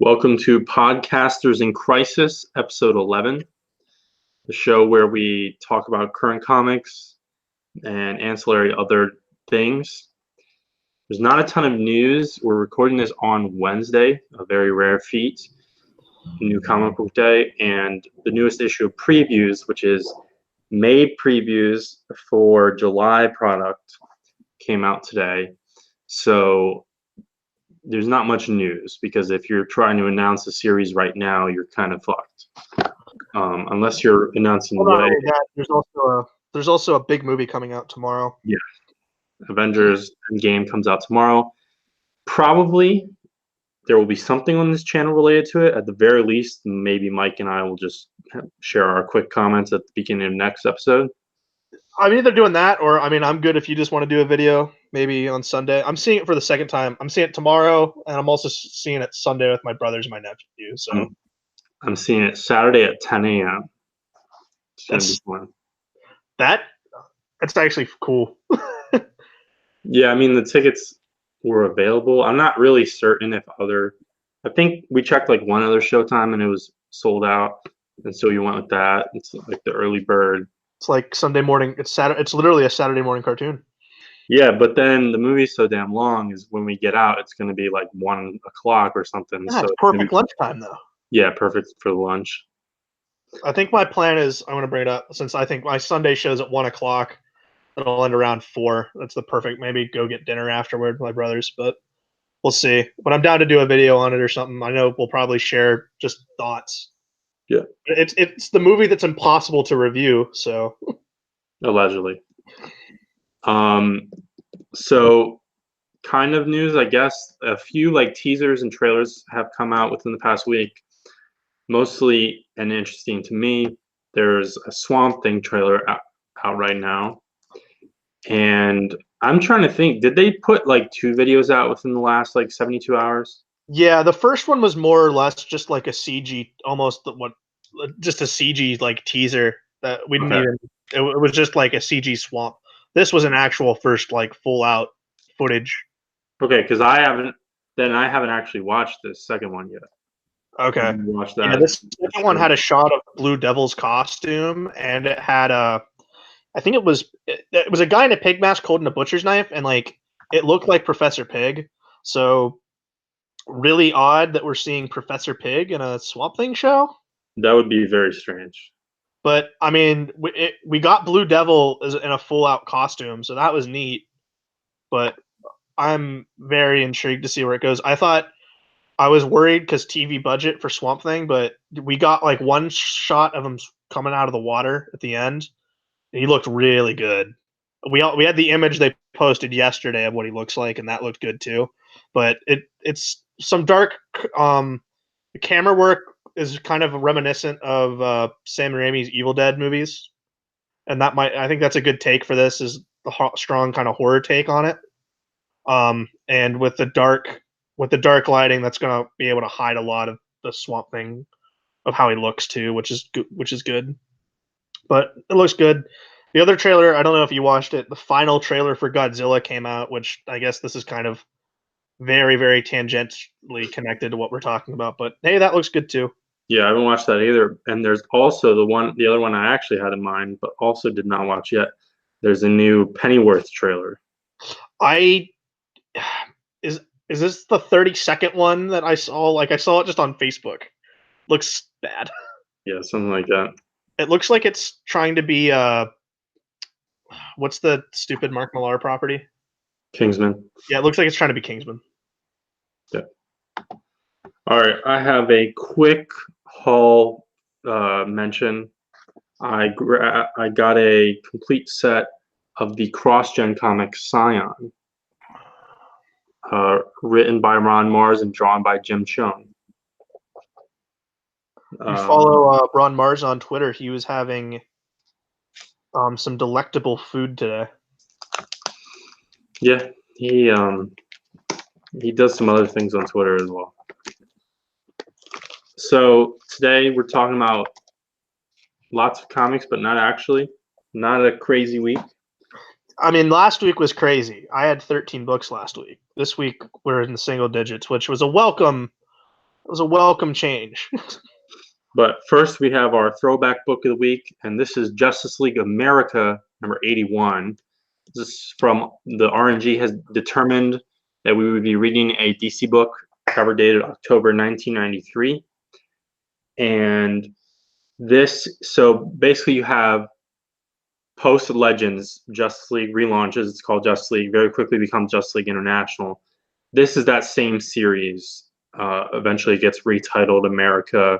Welcome to Podcasters in Crisis, episode 11, the show where we talk about current comics and ancillary other things. There's not a ton of news. We're recording this on Wednesday, a very rare feat, new comic book day, and the newest issue of previews, which is May previews for July product, came out today. So there's not much news because if you're trying to announce a series right now, you're kind of fucked. Unless you're announcing the way. There's also a big movie coming out tomorrow. Yeah, Avengers Endgame comes out tomorrow. Probably there will be something on this channel related to it. At the very least, maybe Mike and I will just share our quick comments at the beginning of next episode. I'm either doing that or I'm good if you just want to do a video maybe on Sunday. I'm seeing it for the second time. I'm seeing it tomorrow, and I'm also seeing it Sunday with my brothers and my nephew. So I'm seeing it Saturday at 10 a.m. That's actually cool. Yeah, I mean the tickets were available. I'm not really certain if I think we checked like one other showtime and it was sold out, and so you went with that. It's like the early bird. It's like Sunday morning. It's literally a Saturday morning cartoon. Yeah, but then the movie's so damn long. Is when we get out, it's going to be like 1 o'clock or something. Yeah, so it's perfect lunchtime though. Yeah, perfect for lunch. I think my plan is I want to bring it up since I think my Sunday show's at 1 o'clock. It'll end around 4. That's the perfect. Maybe go get dinner afterward with my brothers, but we'll see. But I'm down to do a video on it or something. I know we'll probably share just thoughts. Yeah, it's the movie that's impossible to review. So allegedly. So kind of news, I guess. A few like teasers and trailers have come out within the past week. Mostly and interesting to me. There's a Swamp Thing trailer out right now. And I'm trying to think, did they put like 2 videos out within the last like 72 hours? Yeah, the first one was more or less just like a CG, just a CG like teaser that we didn't even. It was just like a CG swamp. This was an actual first like full out footage. Okay, because I haven't actually watched this second one yet. Okay, watch that. Yeah, this second one had a shot of Blue Devil's costume, and it had I think it was a guy in a pig mask holding a butcher's knife, and like it looked like Professor Pig. So really odd that we're seeing Professor Pig in a Swamp Thing show. That would be very strange. But I mean, we got Blue Devil in a full out costume, so that was neat. But I'm very intrigued to see where it goes. I was worried because TV budget for Swamp Thing, but we got like one shot of him coming out of the water at the end. He looked really good. We had the image they posted yesterday of what he looks like, and that looked good too. But it's some dark. The camera work is kind of reminiscent of Sam Raimi's Evil Dead movies, and I think that's a good take for this. Is the strong kind of horror take on it. And with the dark lighting, that's gonna be able to hide a lot of the Swamp Thing of how he looks too, which is good. But it looks good. The other trailer, I don't know if you watched it. The final trailer for Godzilla came out, which I guess this is kind of very, very tangentially connected to what we're talking about. But hey, that looks good too. Yeah, I haven't watched that either. And there's also the other one I actually had in mind, but also did not watch yet. There's a new Pennyworth trailer. Is this the 30-second one that I saw? Like I saw it just on Facebook. Looks bad. Yeah, something like that. It looks like it's trying to be what's the stupid Mark Millar property? Kingsman. Yeah, it looks like it's trying to be Kingsman. Yeah. All right, I have a quick haul mention. I got a complete set of the cross-gen comic Scion, written by Ron Mars and drawn by Jim Cheung. You follow Ron Mars on Twitter. He was having some delectable food today. Yeah, he does some other things on Twitter as well. So today we're talking about lots of comics, but not a crazy week. I mean, last week was crazy. I had 13 books last week. This week we're in the single digits, which was a welcome was a welcome change. But first, we have our throwback book of the week, and this is Justice League America number 81. This is from the RNG has determined that we would be reading a DC book cover dated October 1993. And so basically you have post Legends, Justice League relaunches, it's called Justice League, very quickly becomes Justice League International. This is that same series, eventually gets retitled America.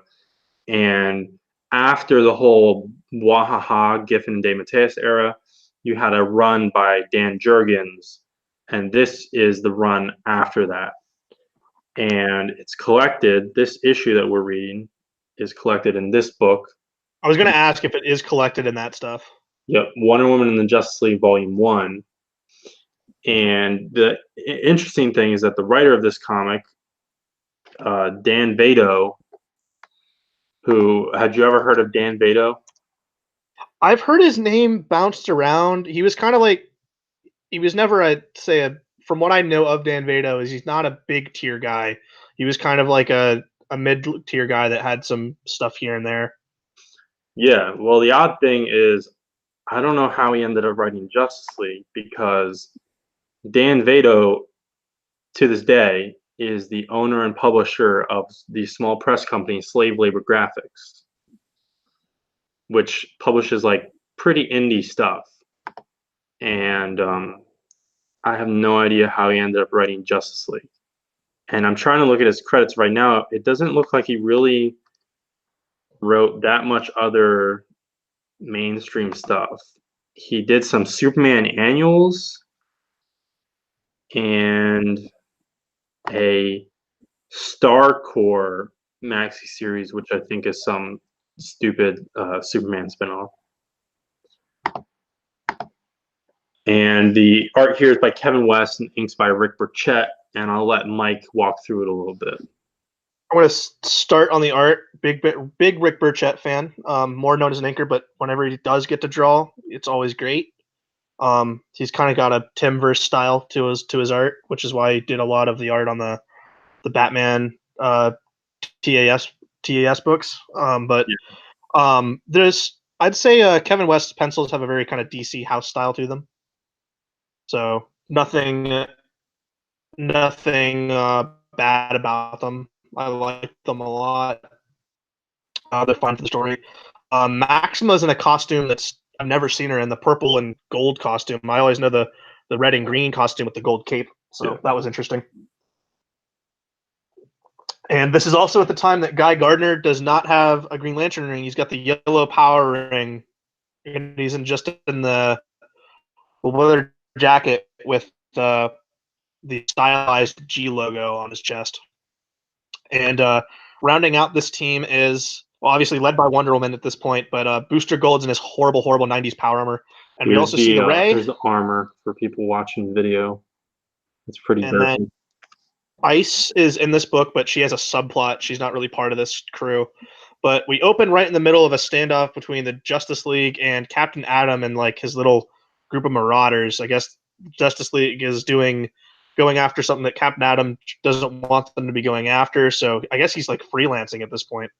And after the whole Wahaha, Giffen, and DeMatteis era, you had a run by Dan Jurgens, and this is the run after that. And it's collected, this issue that we're reading is collected in this book. I was going to ask if it is collected in that stuff. Yep, Wonder Woman in the Justice League Volume 1. And the interesting thing is that the writer of this comic, Dan Vado, who, had you ever heard of Dan Vado? I've heard his name bounced around. He was kind of like, he was never from what I know of Dan Vado, is he's not a big tier guy. He was kind of like a mid tier guy that had some stuff here and there. Yeah, well, the odd thing is, I don't know how he ended up writing Justice League, because Dan Vado, to this day, is the owner and publisher of the small press company Slave Labor Graphics, which publishes like pretty indie stuff. And I have no idea how he ended up writing Justice League. And I'm trying to look at his credits right now. It doesn't look like he really wrote that much other mainstream stuff. He did some Superman annuals and a Star Core maxi series, which I think is some stupid Superman spinoff. And the art here is by Kevin West and inks by Rick Burchett, and I'll let Mike walk through it a little bit. I'm going to start on the art. Big Rick Burchett fan, more known as an inker, but whenever he does get to draw, it's always great. He's kind of got a Timverse style to his art, which is why he did a lot of the art on the Batman TAS books. There's, I'd say Kevin West's pencils have a very kind of DC house style to them. So nothing bad about them. I like them a lot. They're fun for the story. Maxima's in a costume that's I've never seen her in, the purple and gold costume. I always know the red and green costume with the gold cape. So that was interesting. And this is also at the time that Guy Gardner does not have a Green Lantern ring. He's got the yellow power ring, and he's in the leather jacket with the stylized G logo on his chest. And rounding out this team is, well, obviously led by Wonder Woman at this point, but Booster Gold's in his horrible 90s power armor. And we also see the Ray. Here's the armor for people watching the video. It's pretty and then Ice is in this book, but she has a subplot. She's not really part of this crew. But we open right in the middle of a standoff between the Justice League and Captain Atom and like his little group of marauders. I guess Justice League is going after something that Captain Atom doesn't want them to be going after. So I guess he's like freelancing at this point.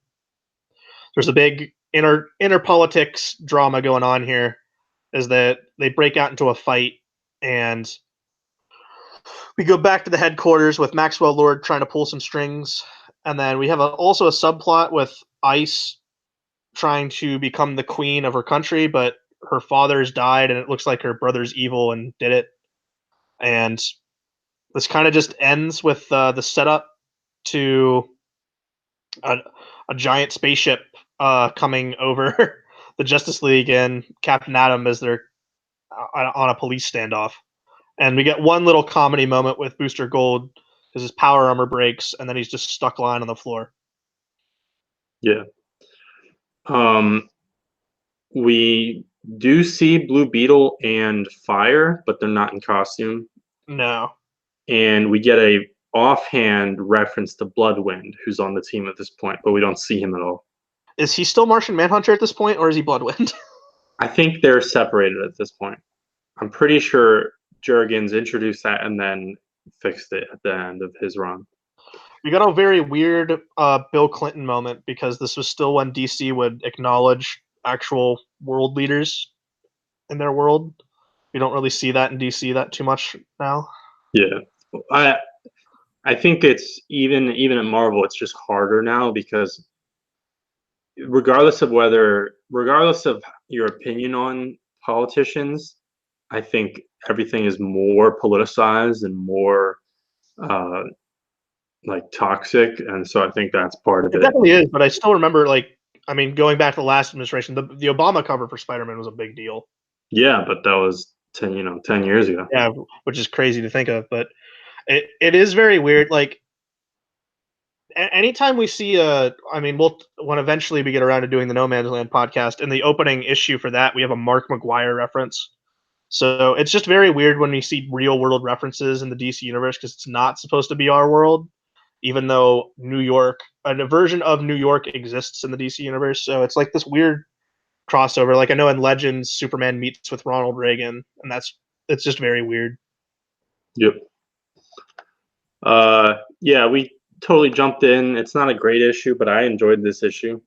There's a big inner politics drama going on here, is that they break out into a fight, and we go back to the headquarters with Maxwell Lord trying to pull some strings. And then we have also a subplot with Ice trying to become the queen of her country, but her father's died, and it looks like her brother's evil and did it. And this kind of just ends with the setup to a giant spaceship coming over the Justice League and Captain Atom as they're on a police standoff. And we get one little comedy moment with Booster Gold because his power armor breaks, and then he's just stuck lying on the floor. Yeah. We do see Blue Beetle and Fire, but they're not in costume. No. And we get a offhand reference to Bloodwind, who's on the team at this point, but we don't see him at all. Is he still Martian Manhunter at this point, or is he Bloodwind? I think they're separated at this point. I'm pretty sure Jurgens introduced that and then fixed it at the end of his run. We got a very weird Bill Clinton moment because this was still when DC would acknowledge actual world leaders in their world. We don't really see that in DC that too much now. Yeah, I I think it's even at Marvel, it's just harder now because regardless of your opinion on politicians, I think everything is more politicized and more uh, like toxic, and so I think that's part of It it. definitely is, but I still remember, like, I mean, going back to the last administration, the Obama cover for Spider-Man was a big deal. Yeah, but that was 10 years ago. Yeah, which is crazy to think of, but it is very weird. Like, anytime we see I mean, when eventually we get around to doing the No Man's Land podcast, in the opening issue for that, we have a Mark McGuire reference. So it's just very weird when we see real world references in the DC universe because it's not supposed to be our world, even though New York, a version of New York exists in the DC universe. So it's like this weird crossover. Like I know in Legends, Superman meets with Ronald Reagan, and it's just very weird. Yep. Yeah, we totally jumped in. It's not a great issue, but I enjoyed this issue.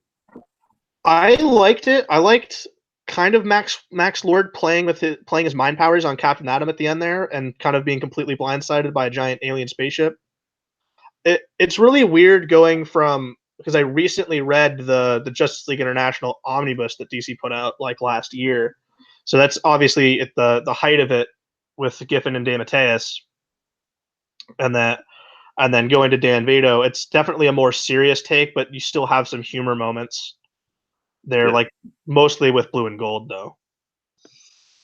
I liked it. I liked kind of Max Lord playing his mind powers on Captain Atom at the end there, and kind of being completely blindsided by a giant alien spaceship. It's really weird going from, because I recently read the Justice League International omnibus that DC put out like last year, so that's obviously at the height of it with Giffen and DeMatteis, and that and then going to Dan Vado, it's definitely a more serious take, but you still have some humor moments. They're Yeah. like mostly with blue and gold though.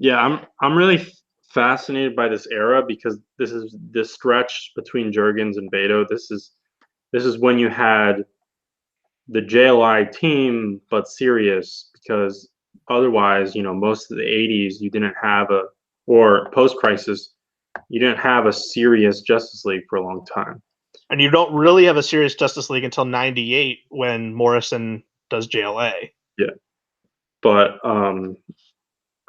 Yeah, I'm really fascinated by this era because this is this stretch between Jurgens and Beto. This is when you had the JLI team, but serious because otherwise, most of the '80s you didn't have or post Crisis, you didn't have a serious Justice League for a long time. And you don't really have a serious Justice League until '98 when Morrison does JLA. Yeah, but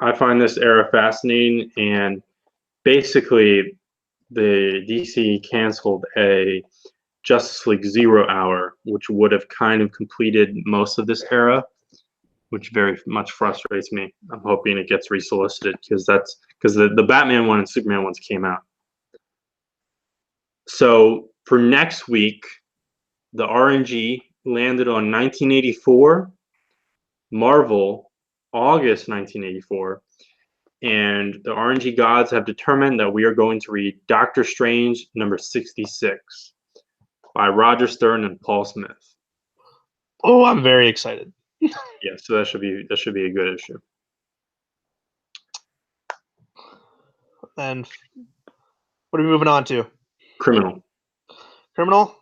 I find this era fascinating, and basically, the DC canceled a Justice League Zero Hour, which would have kind of completed most of this era, which very much frustrates me. I'm hoping it gets resolicited because the Batman one and Superman ones came out. So for next week, the RNG landed on 1984, Marvel, August 1984, and the RNG gods have determined that we are going to read Doctor Strange number 66 by Roger Stern and Paul Smith. Oh, I'm very excited. Yeah, so that should be a good issue. And what are we moving on to? Criminal. Criminal?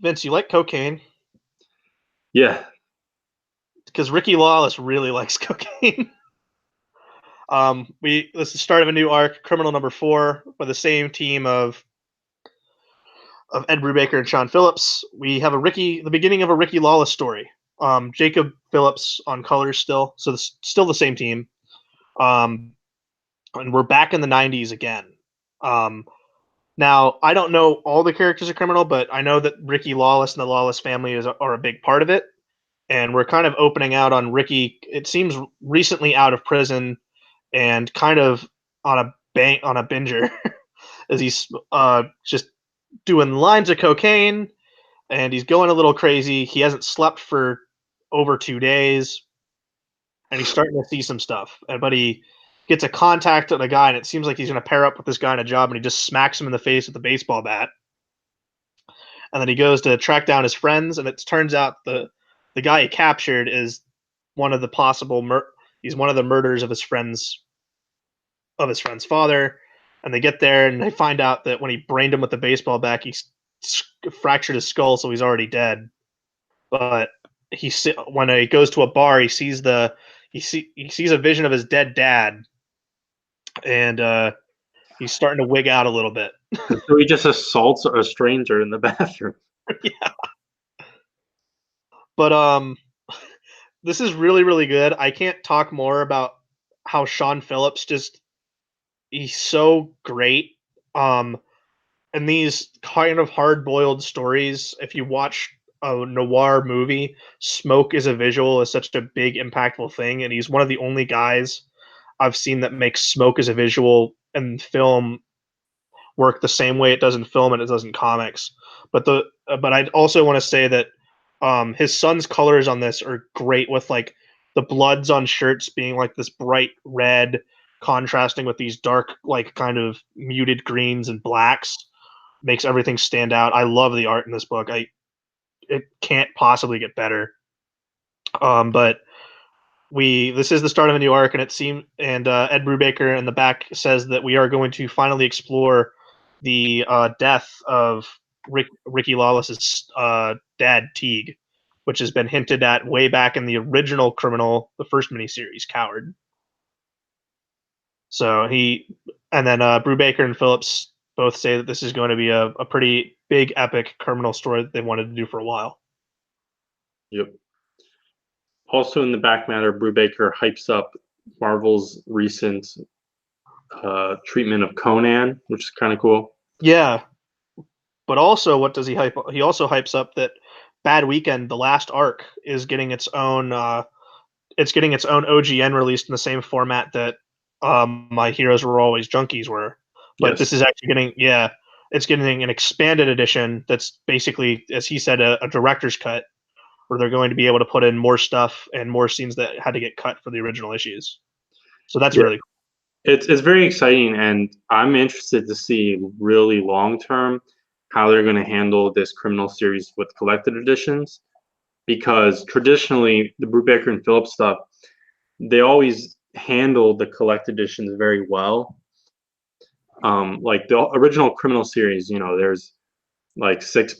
Vince, you like cocaine? Yeah. Because Ricky Lawless really likes cocaine. This is the start of a new arc, Criminal number 4, by the same team of Ed Brubaker and Sean Phillips. We have the beginning of a Ricky Lawless story. Jacob Phillips on colors still, so still the same team. And we're back in the '90s again. Now I don't know all the characters of Criminal, but I know that Ricky Lawless and the Lawless family are a big part of it. And we're kind of opening out on Ricky. It seems recently out of prison and kind of on a binger, as he's just doing lines of cocaine, and he's going a little crazy. He hasn't slept for over 2 days, and he's starting to see some stuff. But he gets a contact on a guy, and it seems like he's going to pair up with this guy on a job, and he just smacks him in the face with a baseball bat. And then he goes to track down his friends, and it turns out the guy he captured is one of the he's one of the murderers of his friend's father. And they get there and they find out that when he brained him with the baseball bat, he fractured his skull, so he's already dead. But when he goes to a bar, he sees he sees a vision of his dead dad, and he's starting to wig out a little bit. So he just assaults a stranger in the bathroom. Yeah. But this is really, really good. I can't talk more about how Sean Phillips he's so great. and these kind of hard-boiled stories, if you watch a noir movie, smoke as a visual is such a big, impactful thing, and he's one of the only guys I've seen that makes smoke as a visual and film work the same way it does in film and it does in comics. But I'd also want to say that his son's colors on this are great, with like the bloods on shirts being like this bright red, contrasting with these dark, like kind of muted greens and blacks, makes everything stand out. I love the art in this book. It can't possibly get better. But we this is the start of a new arc, and it seems and Ed Brubaker in the back says that we are going to finally explore the death of Ricky Lawless's dad Teague, which has been hinted at way back in the original Criminal, the first miniseries, Coward. So and then Brubaker and Phillips both say that this is going to be a pretty big, epic criminal story that they wanted to do for a while. Yep. Also in the back matter, Brubaker hypes up Marvel's recent treatment of Conan, which is kind of cool. Yeah, but also, what does he hype? He also hypes up that Bad Weekend, the last arc, is getting its own. It's getting its own OGN released in the same format that My Heroes Were Always Junkies were. But Yes. this is actually it's getting an expanded edition that's basically, as he said, a director's cut, where they're going to be able to put in more stuff and more scenes that had to get cut for the original issues. So that's really cool. It's very exciting, and I'm interested to see really long term how they're going to handle this criminal series with collected editions, because traditionally the Brubaker and Phillips stuff, they always handle the collected editions very well. Like the original criminal series, there's like six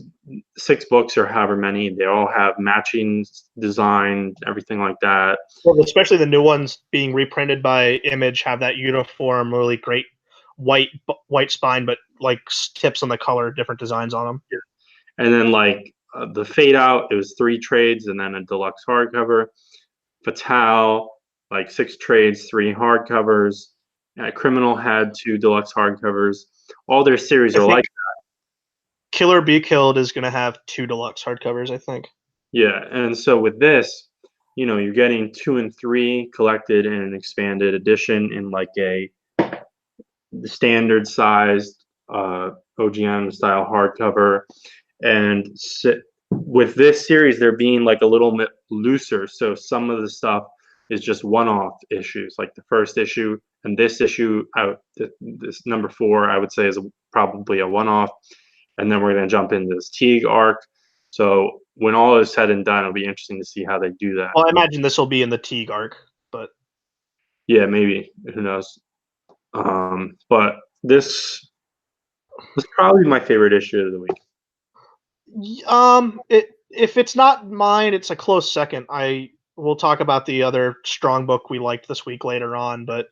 books or however many. They all have matching design, everything like that. Well, especially the new ones being reprinted by Image have that uniform, really great white spine, but like tips on the color, different designs on them. Yeah. And then like the Fade Out, it was 3 trades and then a deluxe hardcover. Fatale, like 6 trades, 3 hardcovers. Criminal had 2 deluxe hardcovers. All their series are like that. Killer Be Killed is going to have 2 deluxe hardcovers, I think. Yeah, and so with this, you're getting 2 and 3 collected in an expanded edition in like a standard sized OGN style hardcover. And with this series, they're being like a little bit looser. So some of the stuff is just one-off issues, like the first issue and this issue out. This number 4, I would say, is probably a one-off. And then we're going to jump into this Teague arc. So when all is said and done, it'll be interesting to see how they do that. Well, I imagine this will be in the Teague arc, but yeah, maybe, who knows? But this was probably my favorite issue of the week. If it's not mine, it's a close second. We'll talk about the other strong book we liked this week later on, but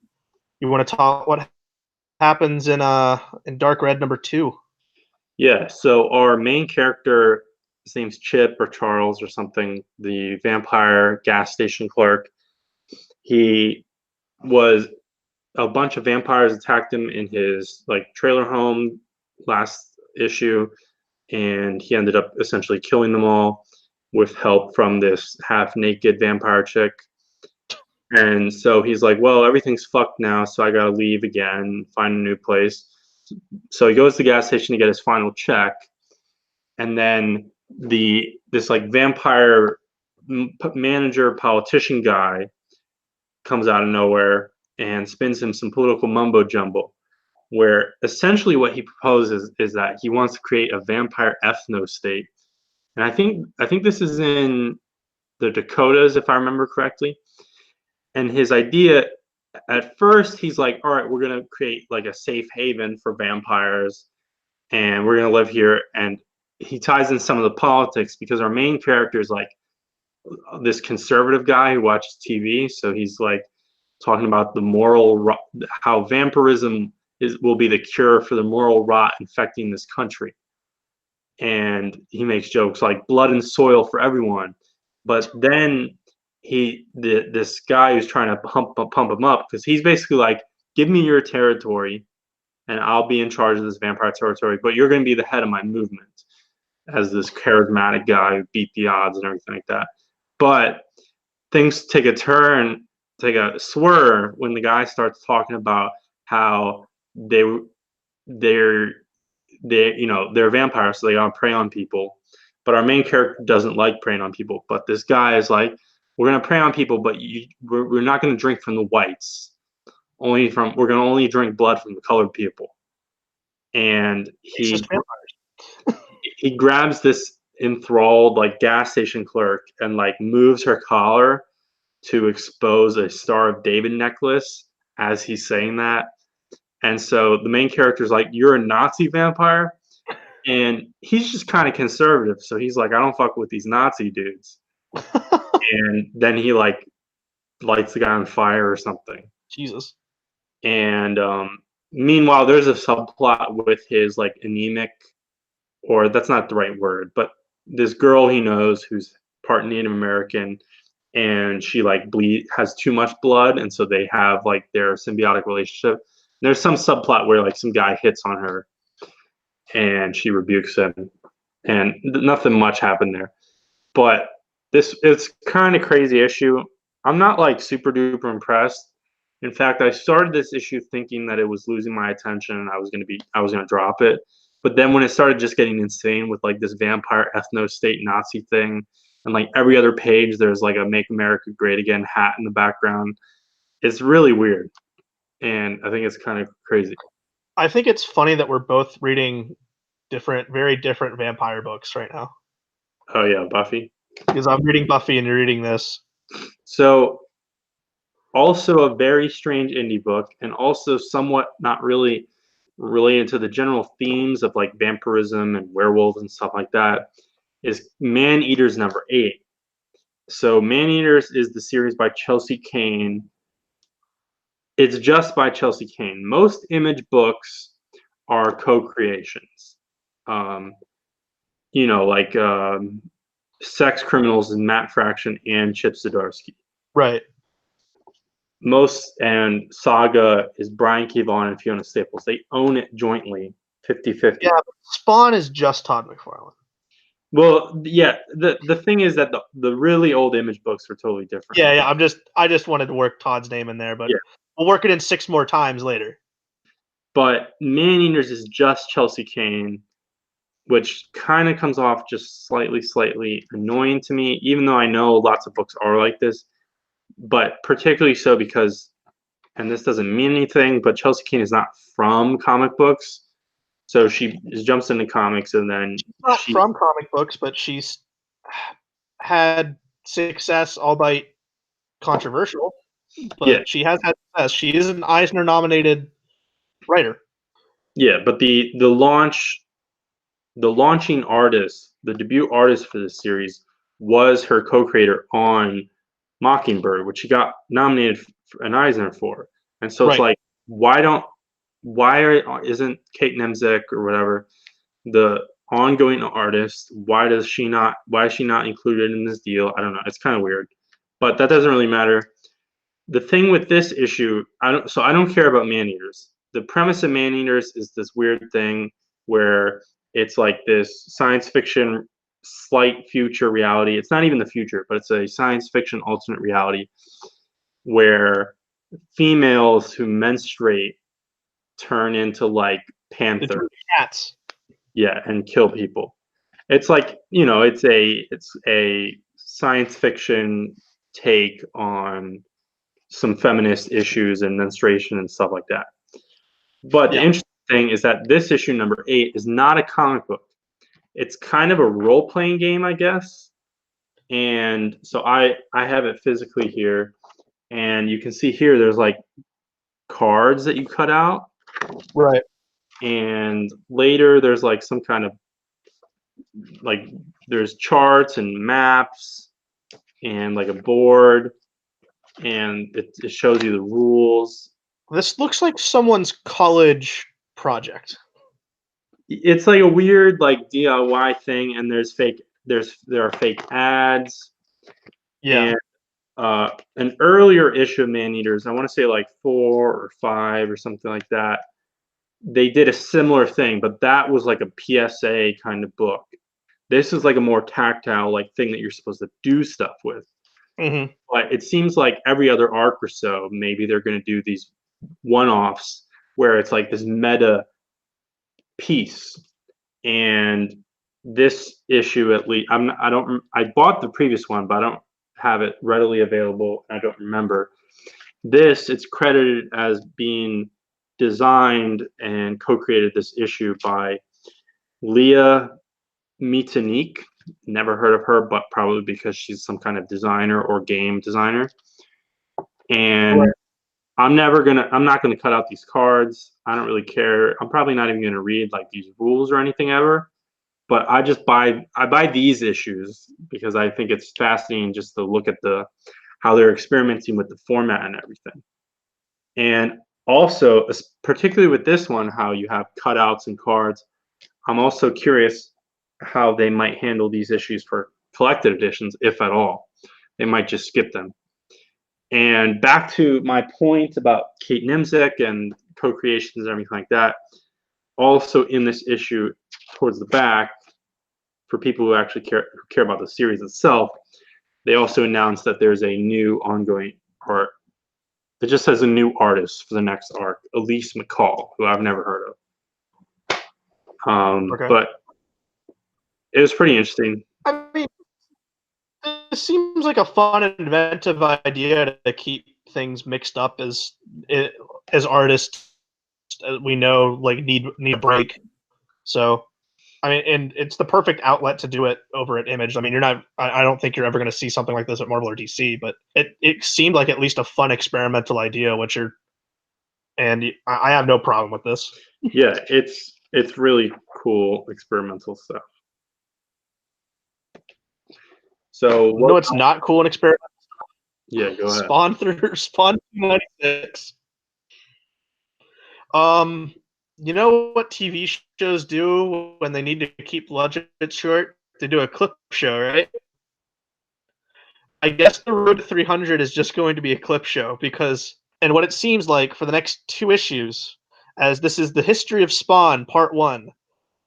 you want to talk what happens in Dark Red number 2? Yeah, so our main character, his name's Chip or Charles or something, the vampire gas station clerk. He was a bunch of vampires attacked him in his like trailer home last issue, and he ended up essentially killing them all with help from this half-naked vampire chick. And so he's like, well, everything's fucked now, so I gotta leave again, find a new place. So he goes to the gas station to get his final check, and then this like vampire manager politician guy comes out of nowhere and spins him some political mumbo jumbo, where essentially what he proposes is that he wants to create a vampire ethno state. And I think this is in the Dakotas, if I remember correctly. And his idea, at first, he's like, all right, we're going to create like a safe haven for vampires, and we're going to live here. And he ties in some of the politics, because our main character is like this conservative guy who watches TV. So he's like talking about the moral, how vampirism will be the cure for the moral rot infecting this country. And he makes jokes like blood and soil for everyone. But then this guy who's trying to pump him up, because he's basically like, give me your territory and I'll be in charge of this vampire territory, but you're going to be the head of my movement as this charismatic guy who beat the odds and everything like that. But things take a turn, take a swerve when the guy starts talking about how they're they're vampires, so they gotta prey on people. But our main character doesn't like preying on people. But this guy is like, we're gonna prey on people, but we're not gonna drink from the whites. We're gonna only drink blood from the colored people. And Racist vampires. he grabs this enthralled like gas station clerk and like moves her collar to expose a Star of David necklace as he's saying that. And so the main character is like, "You're a Nazi vampire," and he's just kind of conservative. So he's like, "I don't fuck with these Nazi dudes." And then he like lights the guy on fire or something. Jesus. And meanwhile, there's a subplot with his like anemic, or that's not the right word, but this girl he knows who's part Native American, and she like has too much blood, and so they have like their symbiotic relationship. And there's some subplot where like some guy hits on her, and she rebukes him, and nothing much happened there. But it's kind of crazy issue. I'm not like super duper impressed. In fact, I started this issue thinking that it was losing my attention and I was gonna drop it. But then when it started just getting insane with like this vampire ethno state Nazi thing, and like every other page there's like a "Make America Great Again" hat in the background, it's really weird. And I think it's kind of crazy. I think it's funny that we're both reading very different vampire books right now. Oh yeah, Buffy. Because I'm reading Buffy and you're reading this. So also a very strange indie book, and also somewhat not really related to the general themes of like vampirism and werewolves and stuff like that, is Man Eaters #8. So Man Eaters is the series by Chelsea Kane. It's just by Chelsea Kane. Most Image books are co-creations. Um, like Sex Criminals is Matt Fraction and Chip Zdarsky. Right. And Saga is Brian K. Vaughan and Fiona Staples. They own it jointly, 50-50. Yeah, but Spawn is just Todd McFarlane. Well, yeah. The thing is that the really old Image books are totally different. Yeah. I just wanted to work Todd's name in there, but Yeah. we'll work it in 6 more times later. But Man Eaters is just Chelsea Kane, which kind of comes off just slightly annoying to me, even though I know lots of books are like this. But particularly so because, and this doesn't mean anything, but Chelsea Kane is not from comic books. So she jumps into comics, and then Not from comic books, but she's had success, albeit controversial. But yeah, she has had success. She is an Eisner-nominated writer. yeah. But the launching artist, the debut artist for this series, was her co-creator on Mockingbird, which she got nominated for an Eisner for. And so it's Right. like, isn't Kate Nemzek or whatever the ongoing artist? Why is she not included in this deal? I don't know. It's kind of weird, but that doesn't really matter. The thing with this issue, I don't care about Man Eaters. The premise of Man Eaters is this weird thing where it's like this science fiction slight future reality. It's not even the future, but it's a science fiction alternate reality where females who menstruate turn into like panthers. Cats. Yeah, and kill people. It's like, it's a science fiction take on some feminist issues and menstruation and stuff like that. But the interesting thing is that this issue #8 is not a comic book. It's kind of a role-playing game, I guess. And so I have it physically here, and you can see here there's like cards that you cut out, Right. and later there's like some kind of like there's charts and maps and like a board, and it shows you the rules. This looks like someone's college project. It's like a weird like DIY thing, and there are fake ads. Yeah. And an earlier issue of Man Eaters, I want to say like 4 or 5 or something like that, they did a similar thing, but that was like a PSA kind of book. This is like a more tactile like thing that you're supposed to do stuff with. Mm-hmm. But it seems like every other arc or so, maybe they're going to do these one-offs where it's like this meta piece. And this issue, at least, I bought the previous one, but I don't have it readily available. I don't remember. This, it's credited as being designed and co-created this issue by Leah Mitanik. Never heard of her, but probably because she's some kind of designer or game designer. And Right. I'm not gonna cut out these cards. I don't really care. I'm probably not even gonna read like these rules or anything ever. But I buy these issues because I think it's fascinating just to look at how they're experimenting with the format and everything. And also, particularly with this one, how you have cutouts and cards. I'm also curious how they might handle these issues for collected editions, if at all. They might just skip them. And back to my point about Kate Nimzek and co-creations and everything like that. Also in this issue, towards the back, for people who actually care about the series itself, they also announced that there's a new ongoing art. It just says a new artist for the next arc, Elise McCall, who I've never heard of. Okay. But it was pretty interesting. I mean, it seems like a fun and inventive idea to keep things mixed up as artists we know like need a break. So I mean, and it's the perfect outlet to do it over at Image. I mean, I don't think you're ever going to see something like this at Marvel or DC, but it seemed like at least a fun experimental idea, and I have no problem with this. Yeah, it's really cool experimental stuff. So No, it's not cool and experimental. Yeah, go ahead. Spawn 296. You know what TV shows do when they need to keep budget short? They do a clip show, right? I guess the road to 300 is just going to be a clip show because, and what it seems like for the next 2 issues, as this is the history of Spawn Part 1,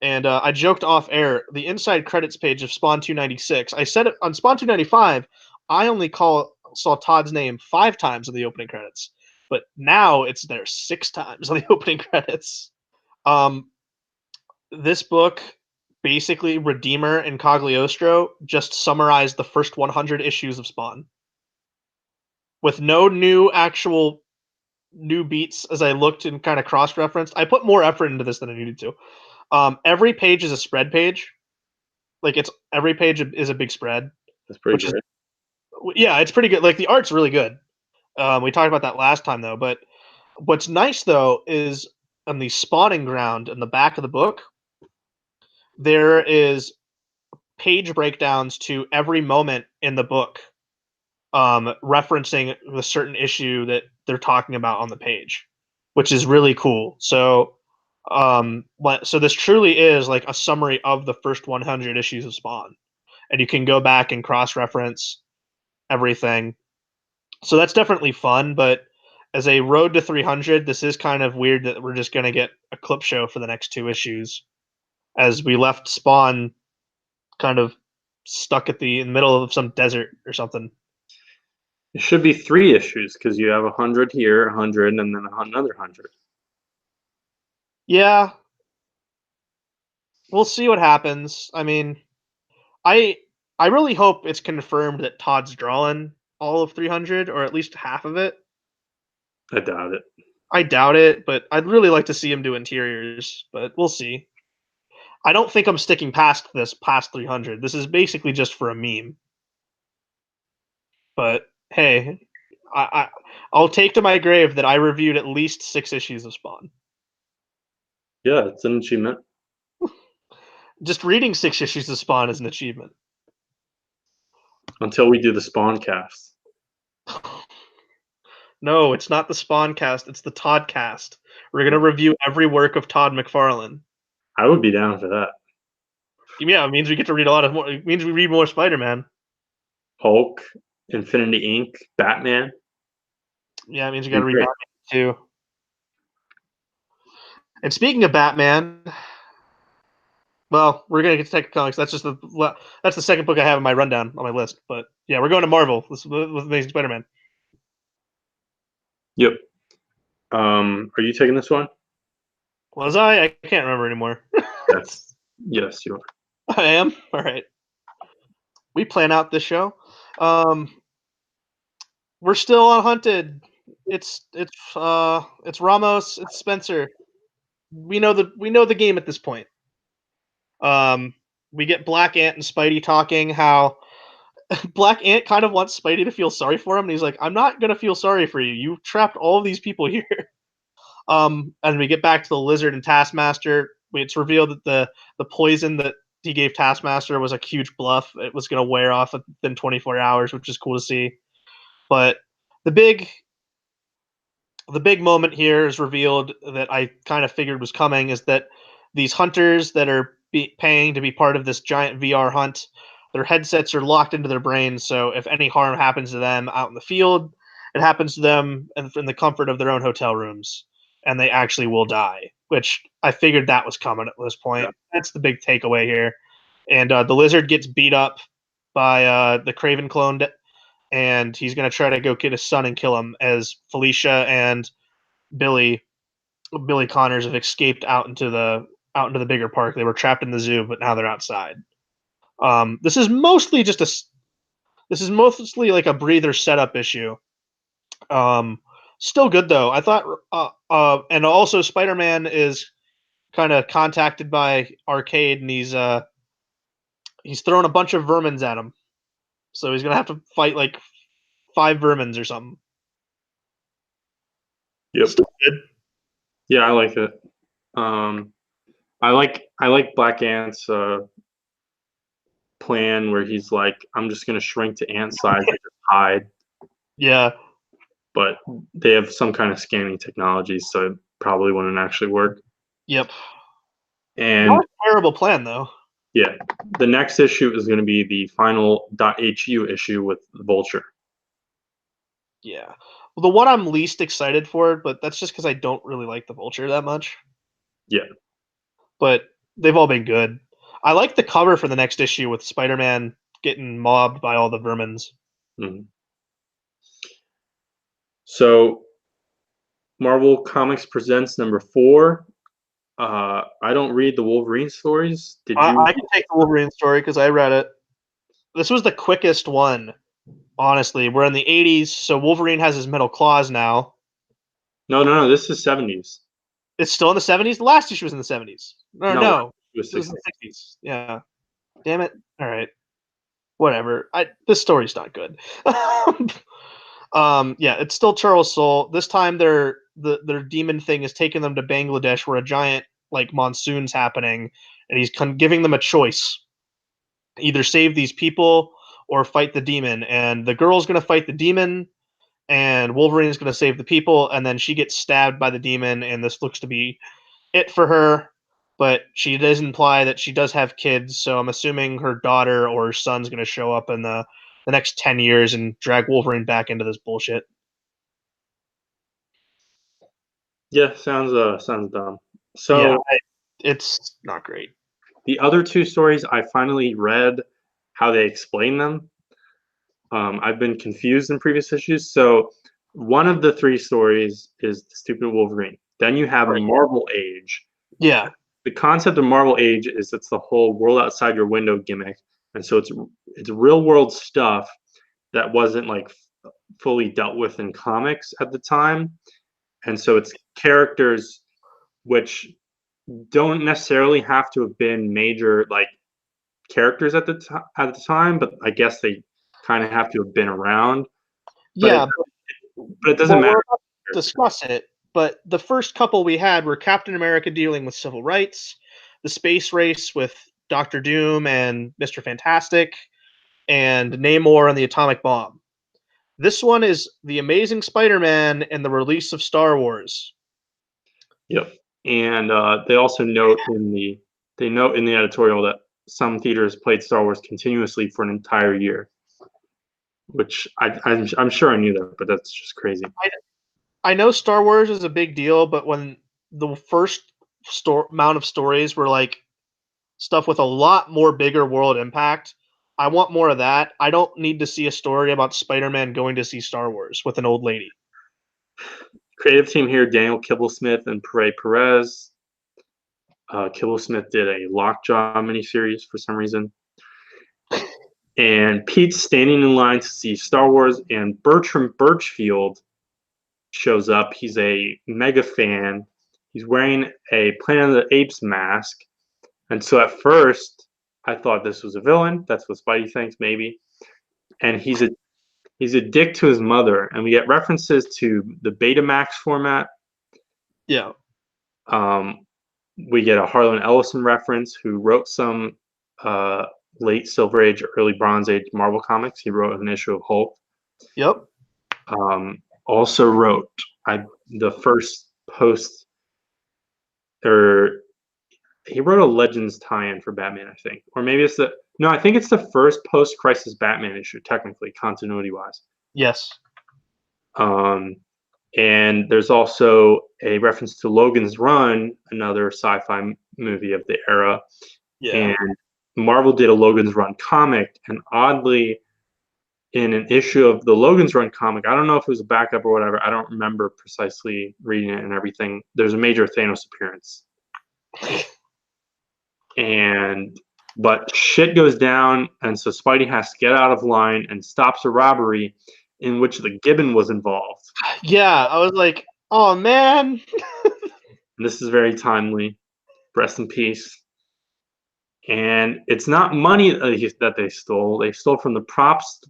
and I joked off air, the inside credits page of Spawn 296, I said it on Spawn 295, I only saw Todd's name 5 times in the opening credits, but now it's there 6 times on the opening credits. This book, basically Redeemer and Cagliostro, just summarized the first 100 issues of Spawn with no new beats. As I looked and kind of cross-referenced, I put more effort into this than I needed to. Every page is a spread page. Like every page is a big spread. That's pretty great. Yeah, it's pretty good. Like the art's really good. We talked about that last time though, but what's nice though is on the spawning ground in the back of the book, there is page breakdowns to every moment in the book, referencing the certain issue that they're talking about on the page, which is really cool. So, so this truly is like a summary of the first 100 issues of Spawn, and you can go back and cross-reference everything. So that's definitely fun, but as a road to 300, this is kind of weird that we're just going to get a clip show for the next 2 issues, as we left Spawn kind of stuck in the middle of some desert or something. It should be 3 issues because you have 100 here, 100, and then another 100. Yeah, we'll see what happens. I mean, I I really hope it's confirmed that Todd's drawing all of 300 or at least half of it. I doubt it. I doubt it, but I'd really like to see him do interiors, but we'll see. I don't think I'm sticking past 300. This is basically just for a meme. But hey, I'll take to my grave that I reviewed at least 6 issues of Spawn. Yeah, it's an achievement. Just reading 6 issues of Spawn is an achievement. Until we do the Spawn cast. No, it's not the Spawn cast, it's the Todd cast. We're going to review every work of Todd McFarlane. I would be down for that. Yeah, it means we get to read a lot of more. It means we read more Spider-Man. Hulk, Infinity Inc., Batman. Yeah, it means we got to read Batman too. And speaking of Batman, well, we're gonna get to Tech Comics. That's the second book I have in my rundown on my list. But yeah, we're going to Marvel with Amazing Spider-Man. Yep. Are you taking this one? Was I? I can't remember anymore. Yes. Yes, you are. I am. All right. We plan out this show. We're still on Hunted. It's Ramos. It's Spencer. We know the game at this point. Um, we get Black Ant and Spidey talking how Black Ant kind of wants Spidey to feel sorry for him, and he's like, "I'm not gonna feel sorry for you. You trapped all of these people here." And we get back to the Lizard and Taskmaster. It's revealed that the poison that he gave Taskmaster was a huge bluff. It was going to wear off within 24 hours, which is cool to see. But the big moment here is revealed that I kind of figured was coming is that these hunters that are paying to be part of this giant VR hunt, their headsets are locked into their brains. So if any harm happens to them out in the field, it happens to them in the comfort of their own hotel rooms, and they actually will die. Which I figured that was coming at this point. Yeah. That's the big takeaway here. And the lizard gets beat up by the Craven clone, and he's going to try to go get his son and kill him as Felicia and Billy Connors have escaped out into the bigger park. They were trapped in the zoo, but now they're outside. This is mostly like a breather setup issue. Still good though. I thought, and also Spider-Man is kind of contacted by Arcade, and he's throwing a bunch of vermins at him. So he's gonna have to fight like 5 vermins or something. Yep. Still good. Yeah, I like it. I like Black Ant's plan where he's like, I'm just gonna shrink to ant size and just hide. Yeah. But they have some kind of scanning technology, so it probably wouldn't actually work. Yep. And Not a terrible plan though. yeah, the next issue is going to be the final .hu issue with the Vulture. Yeah. Well, the one I'm least excited for, but that's just because I don't really like the Vulture that much. Yeah. But they've all been good. I like the cover for the next issue with Spider-Man getting mobbed by all the vermins. Mm-hmm. So, Marvel Comics presents number 4. I don't read the Wolverine stories. Did you? I can take the Wolverine story because I read it. This was the quickest one, honestly. We're in the 80s, so Wolverine has his metal claws now. No. This is 70s. It's still in the 70s? The last issue was in the 70s. No. It was It was in 60s. the 60s. Yeah. Damn it. All right. Whatever. This story's not good. Yeah, it's still Charles Soule. This time their demon thing is taking them to Bangladesh where a giant like monsoon's happening, and he's giving them a choice. Either save these people or fight the demon. And the girl's gonna fight the demon, and Wolverine's gonna save the people, and then she gets stabbed by the demon, and this looks to be it for her. But she does imply that she does have kids, so I'm assuming her daughter or her son's gonna show up in the next 10 years and drag Wolverine back into this bullshit. Yeah, sounds dumb. Yeah, So it's not great. the other 2 stories, I finally read how they explain them. I've been confused in previous issues. So one of the 3 stories is the Stupid Wolverine. Then you have Right. Marvel Age. Yeah, The concept of Marvel Age is it's the whole world outside your window gimmick, and so it's real world stuff that wasn't like fully dealt with in comics at the time, and so it's characters which don't necessarily have to have been major like characters at the time, but I guess they kind of have to have been around. But yeah. it doesn't Well, matter. we're about to discuss it, but the first couple we had were Captain America dealing with civil rights, the space race with Doctor Doom and Mr. Fantastic, and Namor and the atomic bomb. This one is the Amazing Spider-Man and the release of Star Wars. Yep. And they also note in the editorial that some theaters played Star Wars continuously for an entire year, which I'm sure I knew that, but that's just crazy. I know Star Wars is a big deal, but when the first amount of stories where like stuff with a lot more bigger world impact. I want more of that. I don't need to see a story about Spider-Man going to see Star Wars with an old lady. Creative team here: Daniel Kibblesmith and Pere Perez. Kibblesmith did a Lockjaw miniseries for some reason. And Pete's standing in line to see Star Wars, and Bertram Birchfield shows up. He's a mega fan. He's wearing a Planet of the Apes mask. And so at first, I thought this was a villain. That's what Spidey thinks, maybe. And he's a dick to his mother. And we get references to the Betamax format. Yeah. We get a Harlan Ellison reference, who wrote some late Silver Age, early Bronze Age Marvel comics. He wrote an issue of Hulk. Yep. Also wrote the first post, or he wrote a Legends tie-in for Batman, I think, or maybe it's I think it's the first post-Crisis Batman issue, technically, continuity-wise. Yes. And there's also a reference to Logan's Run, another sci-fi movie of the era. Yeah. And Marvel did a Logan's Run comic, and oddly, in an issue of the Logan's Run comic, I don't know if it was a backup or whatever, I don't remember precisely reading it and everything, there's a major Thanos appearance. But shit goes down, and so Spidey has to get out of line and stops a robbery in which the Gibbon was involved. Yeah, I was like, oh man. And this is very timely. Rest in peace. And it's not money that they stole. They stole from the props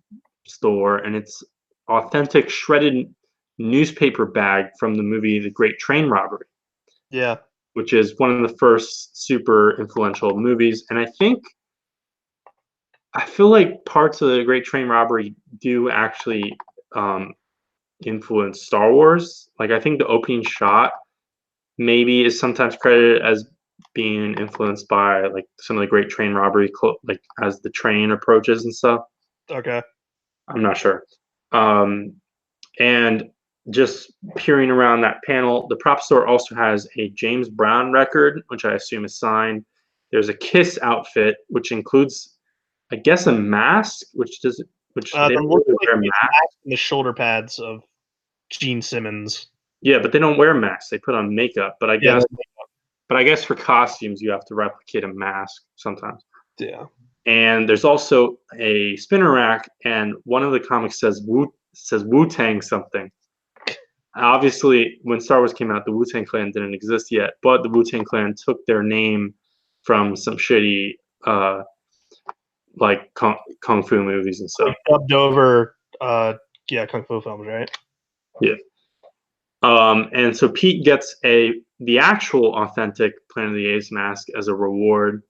store, and it's authentic shredded newspaper bag from the movie The Great Train Robbery. Yeah. Which is one of the first super influential movies. And I feel like parts of The Great Train Robbery do actually influence Star Wars. Like, I think the opening shot maybe is sometimes credited as being influenced by like some of the Great Train Robbery, like as the train approaches and stuff. Okay. I'm not sure. And just peering around that panel, the prop store also has a James Brown record, which I assume is signed. There's a Kiss outfit, which includes, I guess, a mask, which they don't really wear masks. The shoulder pads of Gene Simmons. Yeah, but they don't wear masks. They put on makeup. But I guess for costumes, you have to replicate a mask sometimes. Yeah. And there's also a spinner rack, and one of the comics says Wu-Tang something. Obviously, when Star Wars came out, the Wu-Tang Clan didn't exist yet, but the Wu-Tang Clan took their name from some shitty like kung fu movies and stuff. Like dubbed over kung fu films, right? Yeah. And so Pete gets the actual authentic Planet of the Apes mask as a reward.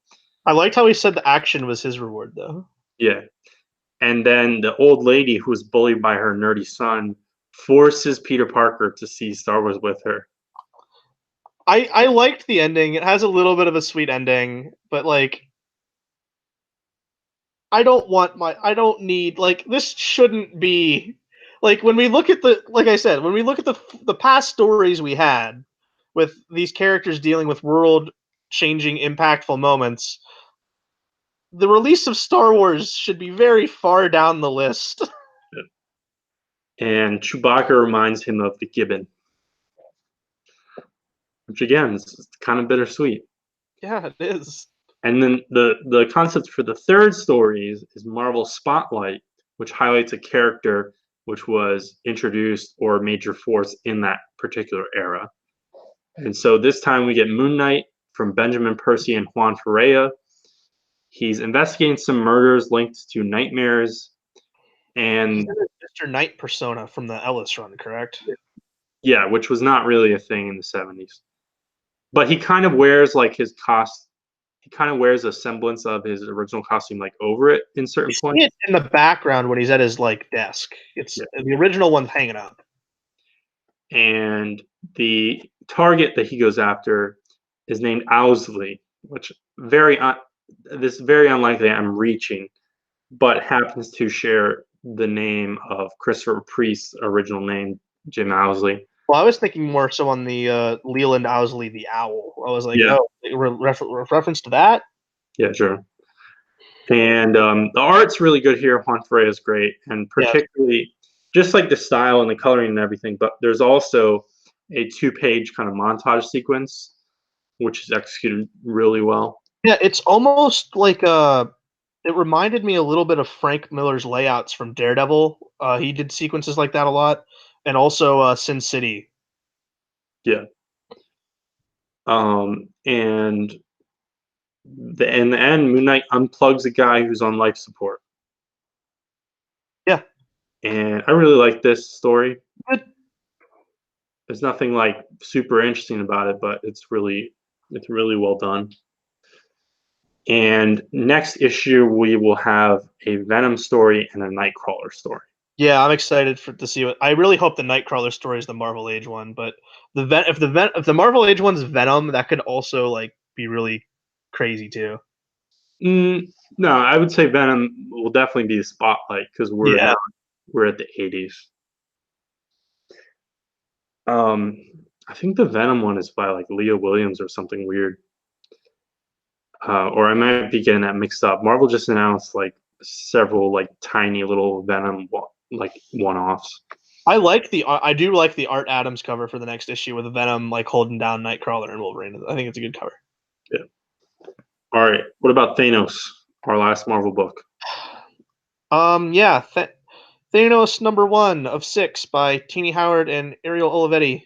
I liked how he said the action was his reward, though. Yeah. And then the old lady, who was bullied by her nerdy son, forces Peter Parker to see Star Wars with her. I liked the ending. It has a little bit of a sweet ending, but like I don't need like this shouldn't be like when we look at when we look at the past stories we had with these characters dealing with world changing impactful moments, the release of Star Wars should be very far down the list. And Chewbacca reminds him of the Gibbon, which again is kind of bittersweet. Yeah, it is. And then the concept for the third story is Marvel Spotlight, which highlights a character which was introduced or major force in that particular era. And so this time we get Moon Knight from Benjamin Percy and Juan Ferreira. He's investigating some murders linked to nightmares. And Mr. Knight persona from the Ellis run, correct? Yeah, which was not really a thing in the 70s. But he kind of wears like his he kind of wears a semblance of his original costume like over it in certain points. See it in the background when he's at his like desk. It's the original one's hanging up. And the target that he goes after is named Owsley, which very unlikely I'm reaching, but happens to share the name of Christopher Priest's original name, Jim Owsley. Well, I was thinking more so on the Leland Owsley the owl. I was like, Yeah, oh, reference to that. yeah, sure. And the art's really good here. Juan Ferreira is great, and Yeah, particularly just like the style and the coloring and everything. But there's also a two-page kind of montage sequence, which is executed really well. yeah. It's almost like it reminded me a little bit of Frank Miller's layouts from Daredevil. He did sequences like that a lot, and also Sin City. Yeah. And in the end, Moon Knight unplugs a guy who's on life support, Yeah, and I really like this story. good. There's nothing like super interesting about it, but it's really well done. And next issue, we will have a Venom story and a Nightcrawler story. Yeah, I'm excited to see what. I really hope the Nightcrawler story is the Marvel Age one, but if the Marvel Age one's Venom, that could also like be really crazy too. No, I would say Venom will definitely be the spotlight because Yeah, we're at the 80s. Um, I think the Venom one is by like Leah Williams or something weird. Or I might be getting that mixed up. Marvel just announced like several like tiny little Venom like one-offs. I do like the Art Adams cover for the next issue with Venom like holding down Nightcrawler and Wolverine. I think it's a good cover. Yeah. All right. What about Thanos? Our last Marvel book. Yeah, Thanos #1 of 6 by Teeny Howard and Ariel Olivetti.